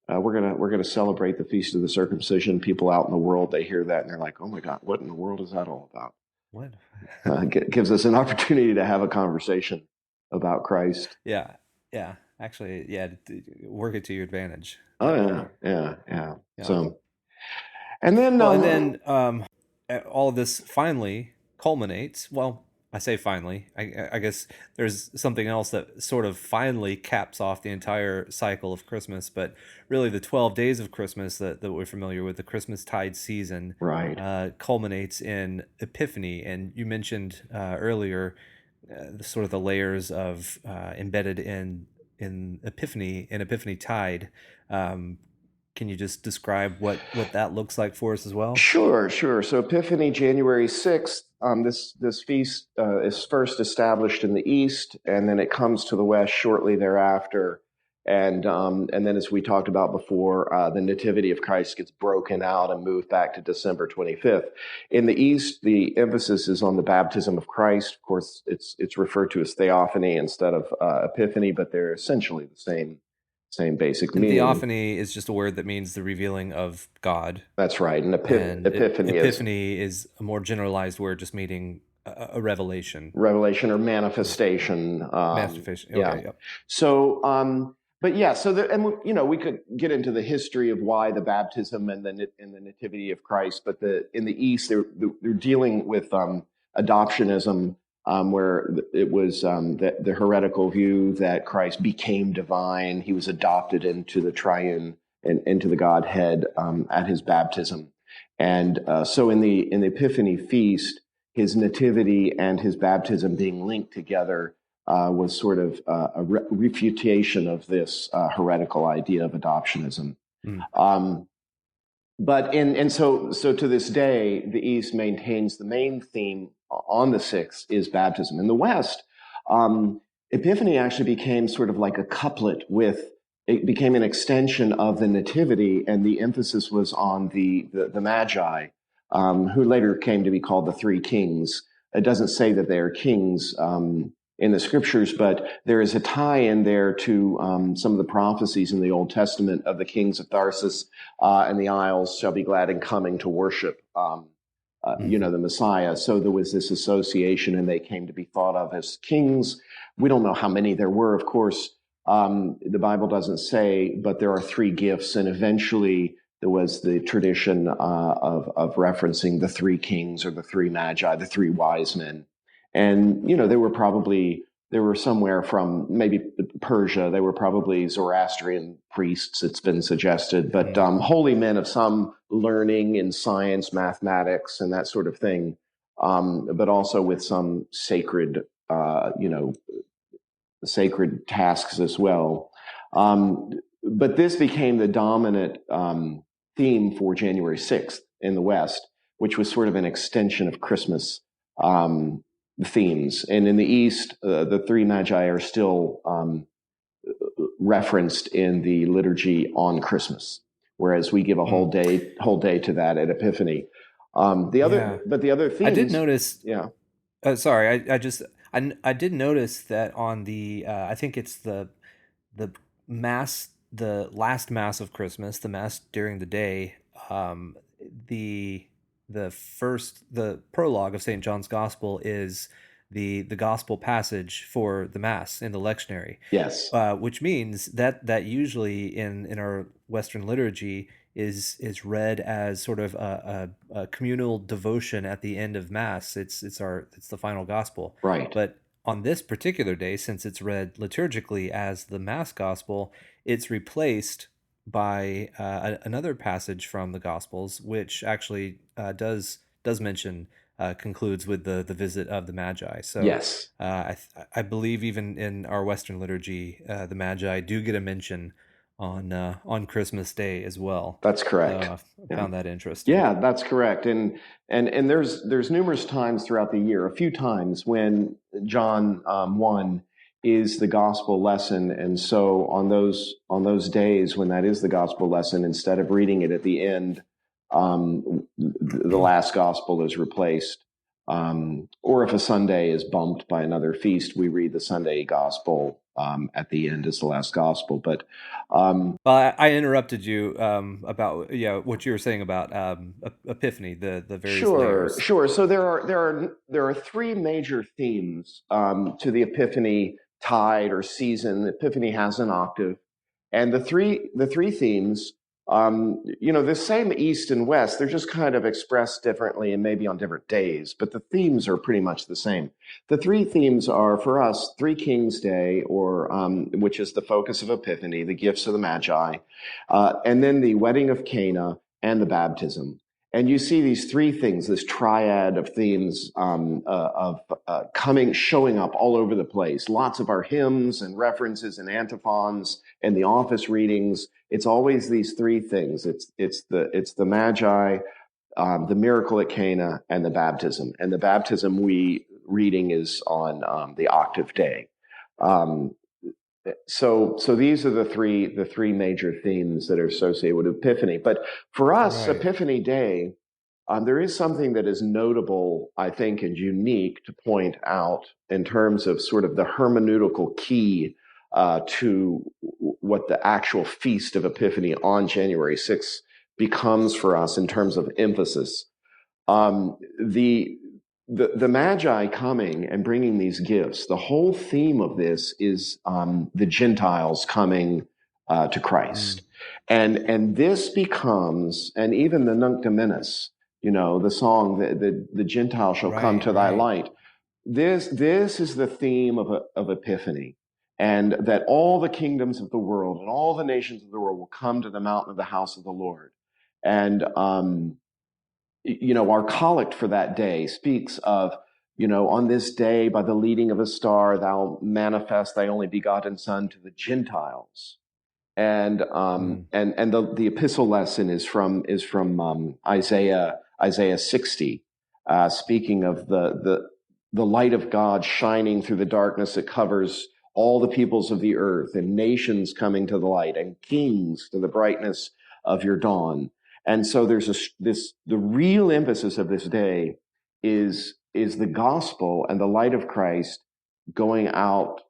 We're gonna celebrate the feast of the circumcision. People out in the world, they hear that and they're like, "Oh my God, what in the world is that all about?" What? Gives us an opportunity to have a conversation about Christ. Yeah, yeah. Actually, yeah. Work it to your advantage. Oh yeah, yeah, yeah. Yeah. So, and then Well, and then all of this finally culminates. Well, I say finally. I guess there's something else that sort of finally caps off the entire cycle of Christmas, but really the 12 days of Christmas that we're familiar with, the Christmas tide season, right. culminates in Epiphany. And you mentioned earlier sort of the layers of embedded in Epiphany tide. Um, can you just describe what that looks like for us as well? Sure, sure. So Epiphany, January 6th. This feast is first established in the East, and then it comes to the West shortly thereafter. And then, as we talked about before, the Nativity of Christ gets broken out and moved back to December 25th. In the East, the emphasis is on the baptism of Christ. Of course, it's referred to as theophany instead of Epiphany, but they're essentially the same basic And meaning. theophany is just a word that means the revealing of God. That's right. And And Epiphany is epiphany is a more generalized word, just meaning a revelation. revelation or Is manifestation. manifestation. Yeah. Okay, yep. So, but yeah, so we could get into the history of why the baptism and the nativity of Christ, but in the East they're dealing with adoptionism, where it was the heretical view that Christ became divine, he was adopted into the triune and into the Godhead at his baptism, and so in the Epiphany feast, his nativity and his baptism being linked together was sort of a refutation of this heretical idea of adoptionism. Mm. Um, but so to this day, the East maintains the main theme on the sixth is baptism. In the West, Epiphany actually became sort of like a couplet with. It became an extension of the Nativity, and the emphasis was on the Magi, who later came to be called the Three Kings. It doesn't say that they are kings in the scriptures, but there is a tie in there to some of the prophecies in the Old Testament of the kings of Tarsus and the Isles shall be glad in coming to worship, Mm-hmm. the Messiah. So there was this association, and they came to be thought of as kings. We don't know how many there were, of course. The Bible doesn't say, but there are three gifts, and eventually there was the tradition of referencing the three kings or the three magi, the three wise men. And, they were somewhere from maybe Persia. They were probably Zoroastrian priests, it's been suggested, but Mm. holy men of some learning in science, mathematics, and that sort of thing, but also with some sacred tasks as well. But this became the dominant theme for January 6th in the West, which was sort of an extension of Christmas themes. And in the East, the three magi are still referenced in the liturgy on Christmas, whereas we give a Mm. whole day to that at Epiphany. Yeah, The other I did themes, notice. yeah, Sorry, I did notice that on the I think it's the mass, the last mass of Christmas, the mass during the day, um, the the prologue of St. John's Gospel is the gospel passage for the mass in the lectionary, yes, which means that usually in our Western liturgy is read as sort of a communal devotion at the end of mass. It's the final gospel, right, but on this particular day, since it's read liturgically as the Mass Gospel, it's replaced by another passage from the Gospels, which actually does mention concludes with the visit of the Magi. So yes. I believe even in our Western liturgy, the Magi do get a mention on Christmas Day as well. That's So correct. I Yeah. found that interesting. Yeah, that's correct. And there's numerous times throughout the year, a few times when John 1 is the gospel lesson, and so on those days when that is the gospel lesson, instead of reading it at the end, the last gospel is replaced. Or if a Sunday is bumped by another feast, we read the Sunday gospel at the end as the last gospel. But Well, I interrupted you about what you were saying about Epiphany, the various Sure, layers. sure. So there are three major themes to the Epiphany tide or season. Epiphany has an octave, and the three themes, the same East and West. They're just kind of expressed differently and maybe on different days, but the themes are pretty much the same. The three themes are for us Three Kings Day, or which is the focus of Epiphany, the gifts of the Magi, and then the wedding of Cana and the baptism. And you see these three things, this triad of themes of showing up all over the place. Lots of our hymns and references and antiphons and the office readings. It's always these three things. It's the Magi, the miracle at Cana, and the baptism. And the baptism we reading is on the octave day. Um, So these are the three major themes that are associated with Epiphany. But for us, Right. Epiphany Day, there is something that is notable, I think, and unique to point out in terms of sort of the hermeneutical key to what the actual feast of Epiphany on January 6th becomes for us in terms of emphasis. Um, the, the Magi coming and bringing these gifts, the whole theme of this is the Gentiles coming to Mm. Christ. And this becomes, and even the Nunc Dimittis, the song, the Gentile shall come Right, to thy right. light. This is the theme of Epiphany, and that all the kingdoms of the world and all the nations of the world will come to the mountain of the house of the Lord. And our collect for that day speaks of, on this day, by the leading of a star, thou manifest thy only begotten Son to the Gentiles. And Mm. the epistle lesson is from Isaiah 60, speaking of the light of God shining through the darkness that covers all the peoples of the earth, and nations coming to the light, and kings to the brightness of your dawn. And so the real emphasis of this day is the gospel and the light of Christ going out,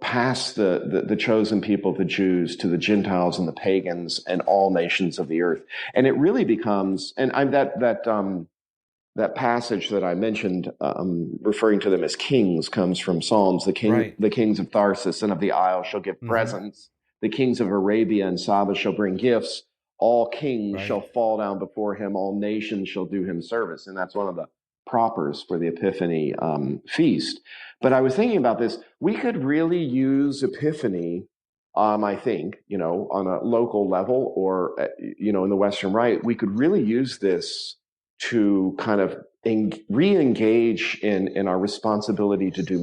past the chosen people, the Jews, to the Gentiles and the pagans and all nations of the earth. And it really becomes, and I'm that passage that I mentioned, referring to them as kings, comes from Psalms. Right. The kings of Tharsis and of the isle shall give Mm-hmm. presents. The kings of Arabia and Saba shall bring gifts. All kings shall Right. fall down before him. All nations shall do him service. And that's one of the propers for the Epiphany feast. But I was thinking about this. We could really use Epiphany, I think, on a local level, or, in the Western Rite, we could really use this to kind of re-engage in our responsibility to do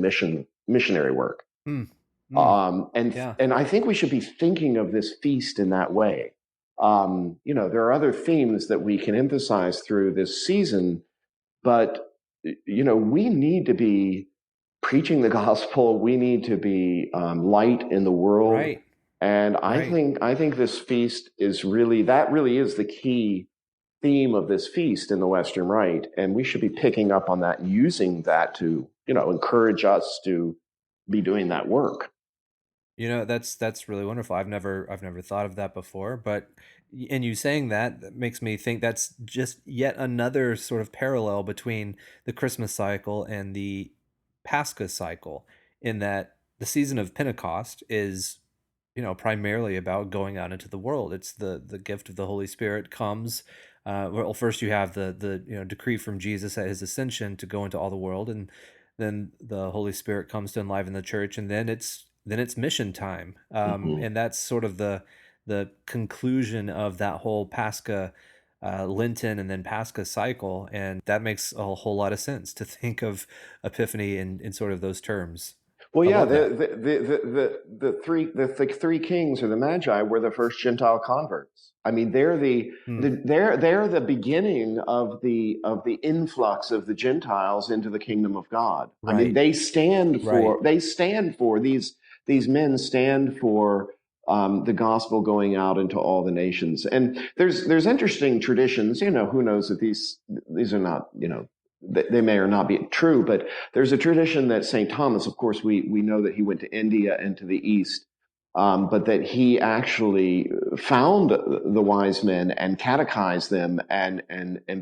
missionary work. Mm. Mm. And Yeah. and I think we should be thinking of this feast in that way. There are other themes that we can emphasize through this season, but we need to be preaching the gospel. We need to be light in the world, Right. and I Right. think I think this feast is really is the key theme of this feast in the Western Rite, and we should be picking up on that and using that to, encourage us to be doing that work. That's really wonderful. I've never thought of that before, but and you saying that makes me think that's just yet another sort of parallel between the Christmas cycle and the Pascha cycle, in that the season of Pentecost is, primarily about going out into the world. It's the gift of the Holy Spirit comes. Well, first you have the decree from Jesus at his ascension to go into all the world, and then the Holy Spirit comes to enliven the church, and then it's mission time. Mm-hmm. And that's sort of the conclusion of that whole Pascha, Lenten and then Pascha cycle, and that makes a whole lot of sense to think of Epiphany in sort of those terms. Well, I yeah, love that. the three kings or the Magi were the first Gentile converts. I mean, Hmm. they're the beginning of the influx of the Gentiles into the kingdom of God. I mean, Right. Right. these men stand for the gospel going out into all the nations. And there's interesting traditions. Who knows if these are not, they may or not be true, but there's a tradition that St. Thomas, of course, we know that he went to India and to the East, but that he actually found the wise men and catechized them and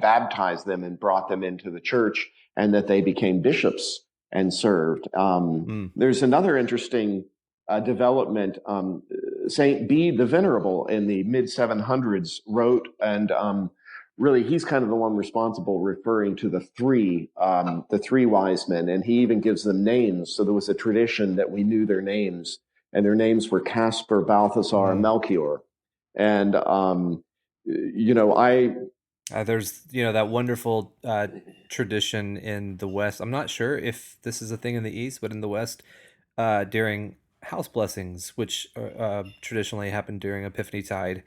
baptized them and brought them into the church, and that they became bishops and served. Hmm. There's another interesting development. Saint Bede the Venerable in the mid 700s wrote, and really he's kind of the one responsible, referring to the three wise men, and he even gives them names. So there was a tradition that we knew their names, and their names were Caspar, Balthasar, and Hmm. Melchior. And I There's that wonderful tradition in the West. I'm not sure if this is a thing in the East, but in the West, during house blessings, which traditionally happen during Epiphany Tide,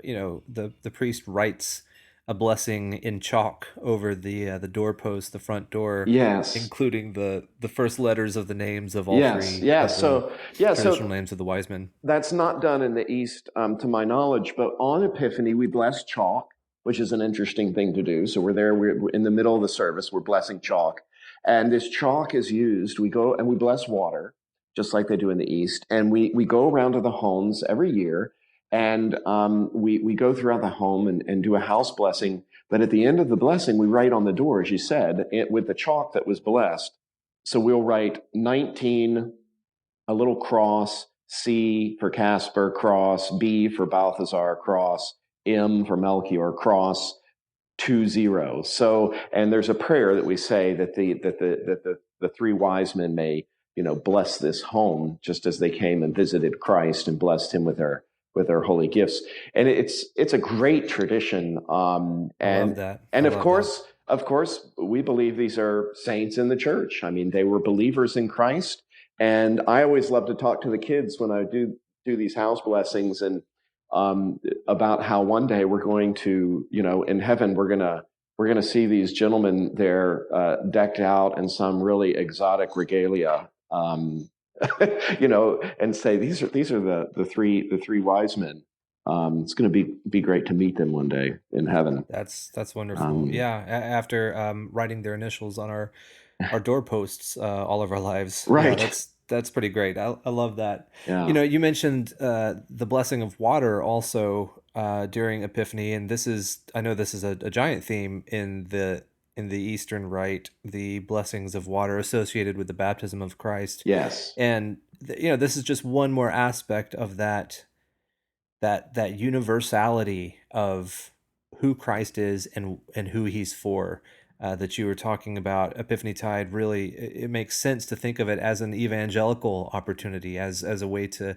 the priest writes a blessing in chalk over the doorpost, the front door, Yes. including the first letters of the names of all Yes. three Yeah. of the So yeah. traditional So names of the wise men. that's not done in the East, to my knowledge. But on Epiphany, we bless chalk, which is an interesting thing to do. So we're there. We're in the middle of the service. We're blessing chalk, and this chalk is used. We go and we bless water, just like they do in the East, and we go around to the homes every year, and we go throughout the home and do a house blessing. But at the end of the blessing, we write on the door, as you said, with the chalk that was blessed. So we'll write 19, a little cross, C for Casper, cross, B for Balthazar, cross, M for Melchior, cross, 2 zeros. So, and there's a prayer that we say that the three wise men may, bless this home just as they came and visited Christ and blessed him with their holy gifts. And it's a great tradition. I love And that. I and love that. of course, we believe these are saints in the church. I mean, they were believers in Christ. And I always love to talk to the kids when I do these house blessings, and about how one day we're going to, in heaven, we're gonna see these gentlemen there, decked out in some really exotic regalia, and say these are the three wise men. It's going to be great to meet them one day in heaven. That's wonderful. Um, Yeah, after writing their initials on our doorposts all of our lives. Yeah, right. that's pretty great. I love that. Yeah. You mentioned the blessing of water also during Epiphany, and I know this is a giant theme in the Eastern Rite, the blessings of water associated with the baptism of Christ, Yes. and this is just one more aspect of that universality of who Christ is and who he's for, that you were talking about. Epiphany Tide, really, it makes sense to think of it as an evangelical opportunity, as a way to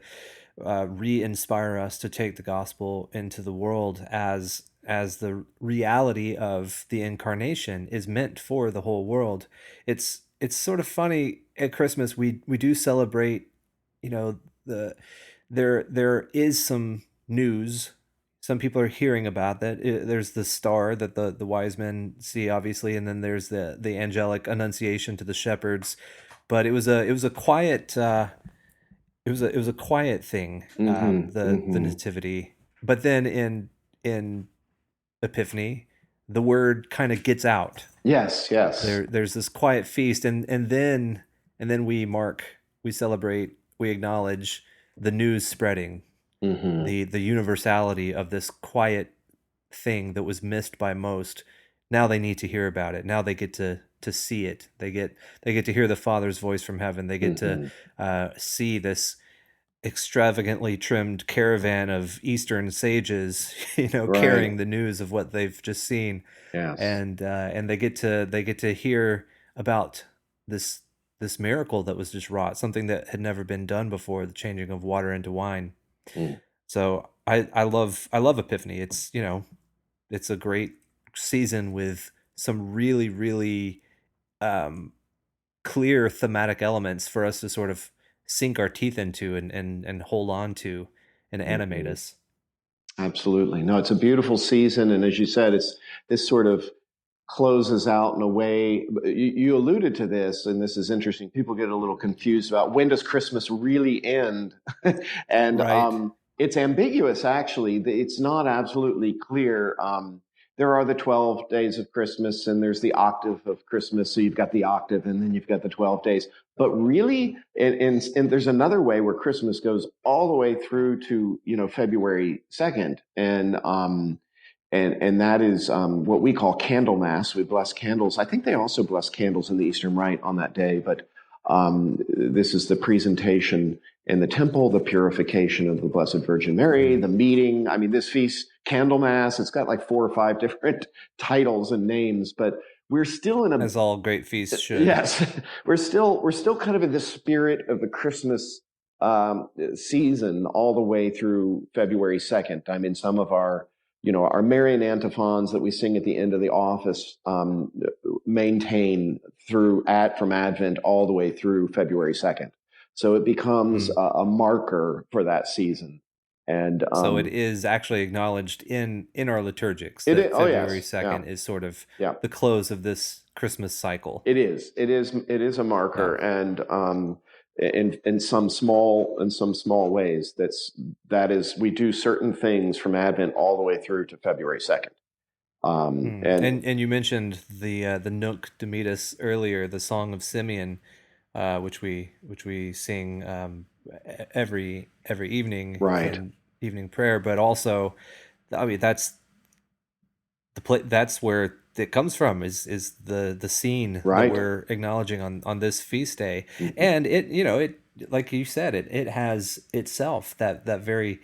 re-inspire us to take the gospel into the world, as the reality of the incarnation is meant for the whole world. It's sort of funny at Christmas we do celebrate, the there is some news. Some people are hearing about that. There's the star that the wise men see, obviously, and then there's the angelic annunciation to the shepherds. But it was a quiet it was a quiet thing, Mm-hmm. the Mm-hmm. nativity. But then in Epiphany, the word kind of gets out. Yes. Yes. There's this quiet feast, and then we celebrate, we acknowledge the news spreading, Mm-hmm. the universality of this quiet thing that was missed by most. Now they need to hear about it. Now they get to see it. They get to hear the Father's voice from heaven. They get to Mm-hmm. see this extravagantly trimmed caravan of Eastern sages, Right. carrying the news of what they've just seen, Yes. and they get to hear about this this miracle that was just wrought, something that had never been done before, the changing of water into wine. Mm. So I love Epiphany. It's a great season with some really, really um, clear thematic elements for us to sort of sink our teeth into and hold on to and animate Mm-hmm. us. Absolutely. No, it's a beautiful season, and as you said, it's this sort of closes out in a way. You alluded to this, and this is interesting. People get a little confused about when does Christmas really end, and Right. it's ambiguous. Actually, it's not absolutely clear. There are the 12 days of Christmas, and there's the octave of Christmas. So you've got the octave, and then you've got the 12 days. But really, and there's another way where Christmas goes all the way through to February 2nd, and that is what we call Candlemas. We bless candles. I think they also bless candles in the Eastern Rite on that day, but this is the presentation in the temple, the purification of the Blessed Virgin Mary, Mm. the meeting. I mean, this feast, Candlemas, it's got like 4 or 5 different titles and names, but we're still in a As all great feasts should. yes, we're still kind of in the spirit of the Christmas season all the way through February 2nd. I mean, some of our Marian antiphons that we sing at the end of the office maintain from Advent all the way through February 2nd. So it becomes Mm. a marker for that season. And So it is actually acknowledged in our liturgics it is, that oh February yes, yeah, 2nd is sort of yeah. the close of this Christmas cycle. It is. It is. It is a Yeah. marker, and in some small ways, that is we do certain things from Advent all the way through to February 2nd. Hmm. And And you mentioned the Nunc Dimittis earlier, the Song of Simeon, which we sing every evening right, in evening prayer, but also, I mean, that's where it comes from, is the scene that right, we're acknowledging on this feast day. hmm, And it like you said, it has itself that very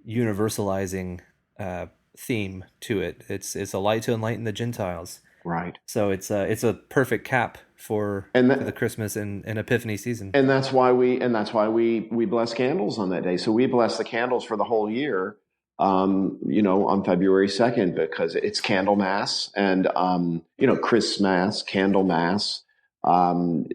universalizing uh theme to it. It's a light to enlighten the Gentiles. right. So it's a perfect cap And for the that, Christmas and Epiphany season. and that's why we bless candles on that day. So we bless the candles for the whole year. On February 2nd, because it's candle mass, and Christmas, candle mass. Um,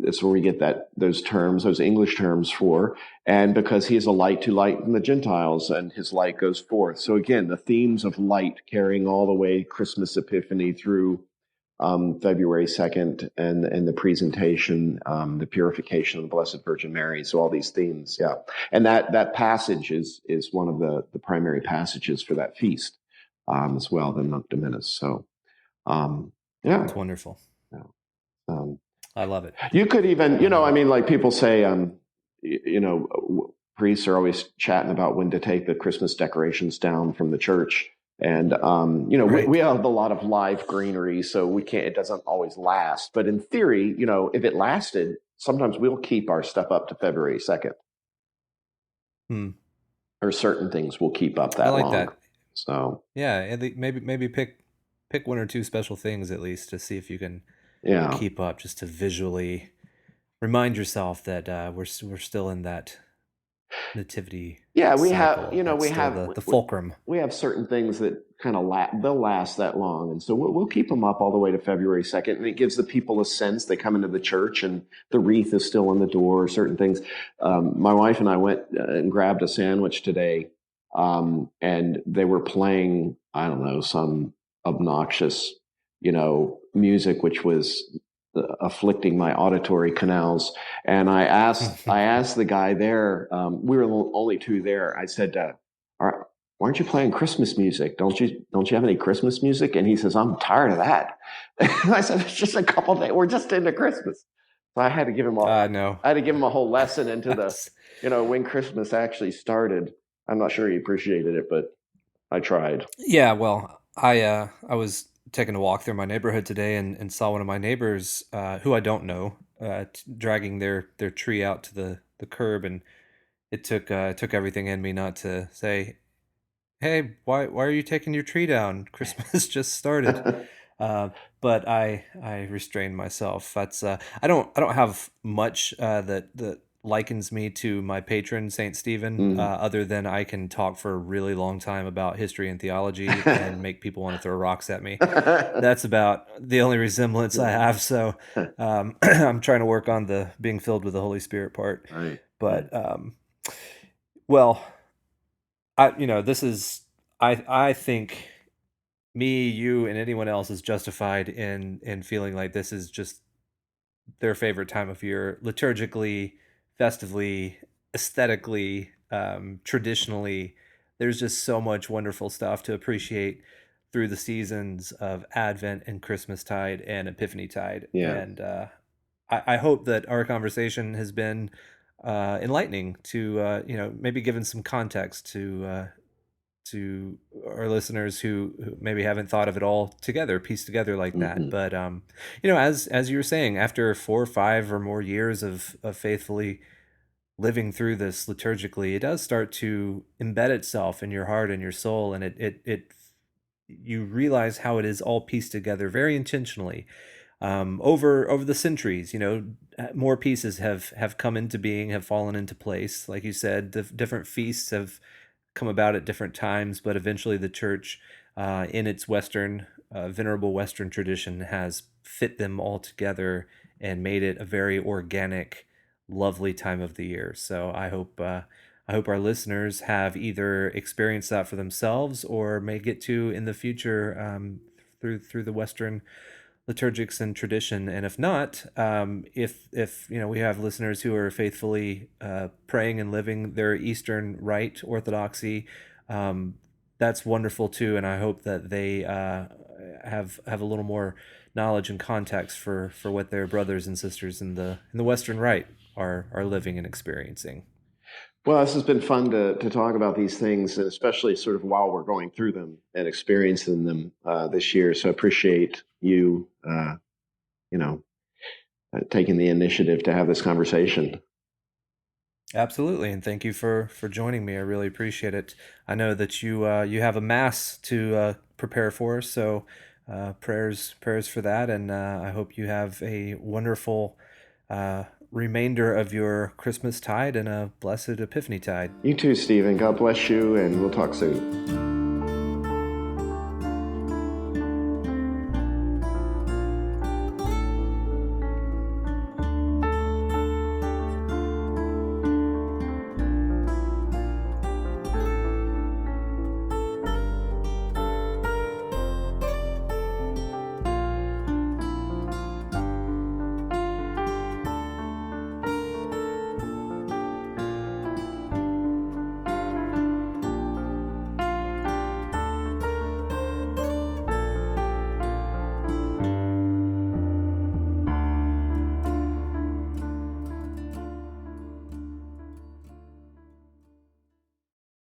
that's where we get those terms, those English terms for, and because he is a light to lighten the Gentiles, and his light goes forth. So again, the themes of light carrying all the way Christmas Epiphany through February 2nd, and the presentation, the purification of the Blessed Virgin Mary. So all these themes, yeah. And that passage is one of the primary passages for that feast, as well, the Nunc Dimittis. So, yeah. It's wonderful. Yeah. Um, I love it. you could even, I love I it. mean, like people say, priests are always chatting about when to take the Christmas decorations down from the church. And, we Right. have a lot of live greenery, so it doesn't always last. But in theory, if it lasted, sometimes we'll keep our stuff up to February 2nd, Hmm. or certain things will keep up I that like long. that. So, Yeah, maybe pick one or two special things at least to see if you can yeah. keep up, just to visually remind yourself that we're still in that nativity Yeah, we have, cycle. That's still the fulcrum. we have certain things that kind of they'll last that long, and so we'll keep them up all the way to February 2nd, and it gives the people a sense. They come into the church, and the wreath is still on the door. Certain things. My wife and I went and grabbed a sandwich today, and they were playing, I don't know, some obnoxious, music, which was afflicting my auditory canals. And I asked the guy there. We were the only two there. I said, "Why aren't you playing Christmas music? Don't you have any Christmas music?" And he says, "I'm tired of that." And I said, "It's just a couple days. We're just into Christmas." So No. I had to give him a whole lesson into That's when Christmas actually started. I'm not sure he appreciated it, but I tried. Yeah, well, I was taking a walk through my neighborhood today and saw one of my neighbors, who I don't know, dragging their tree out to the curb, and it took everything in me not to say, "Hey, why are you taking your tree down? Christmas just started." Uh, but I restrained myself. I don't have much that likens me to my patron Saint Stephen, Mm. other than I can talk for a really long time about history and theology and make people want to throw rocks at me. That's about the only resemblance I have. So I'm trying to work on the being filled with the Holy Spirit part. Right, right. But well, this is I think me, you, and anyone else is justified in feeling like this is just their favorite time of year, liturgically, festively, aesthetically, traditionally. There's just so much wonderful stuff to appreciate through the seasons of Advent and Christmastide and Epiphany tide. Yeah. And I hope that our conversation has been enlightening to maybe given some context to our listeners who maybe haven't thought of it all together, pieced together like that. Hmm. But as you were saying, after 4 or 5 or more years of faithfully living through this liturgically, it does start to embed itself in your heart and your soul, and it you realize how it is all pieced together very intentionally, over the centuries. More pieces have come into being, have fallen into place. Like you said, the different feasts have come about at different times, but eventually the church, in its venerable Western tradition, has fit them all together and made it a very organic, lovely time of the year. So I hope our listeners have either experienced that for themselves or may get to in the future through the Western liturgics and tradition. And if not, if we have listeners who are faithfully praying and living their Eastern Rite Orthodoxy, um, that's wonderful too. And I hope that they have a little more knowledge and context for what their brothers and sisters in the Western Rite are living and experiencing. Well, this has been fun to talk about these things, and especially sort of while we're going through them and experiencing them this year. So I appreciate you, you know, taking the initiative to have this conversation. Absolutely, and thank you for joining me. I really appreciate it. I know that you have a mass to prepare for, so prayers for that, and I hope you have a wonderful remainder of your Christmas tide and a blessed Epiphany tide. You too, Stephen. God bless you, and we'll talk soon.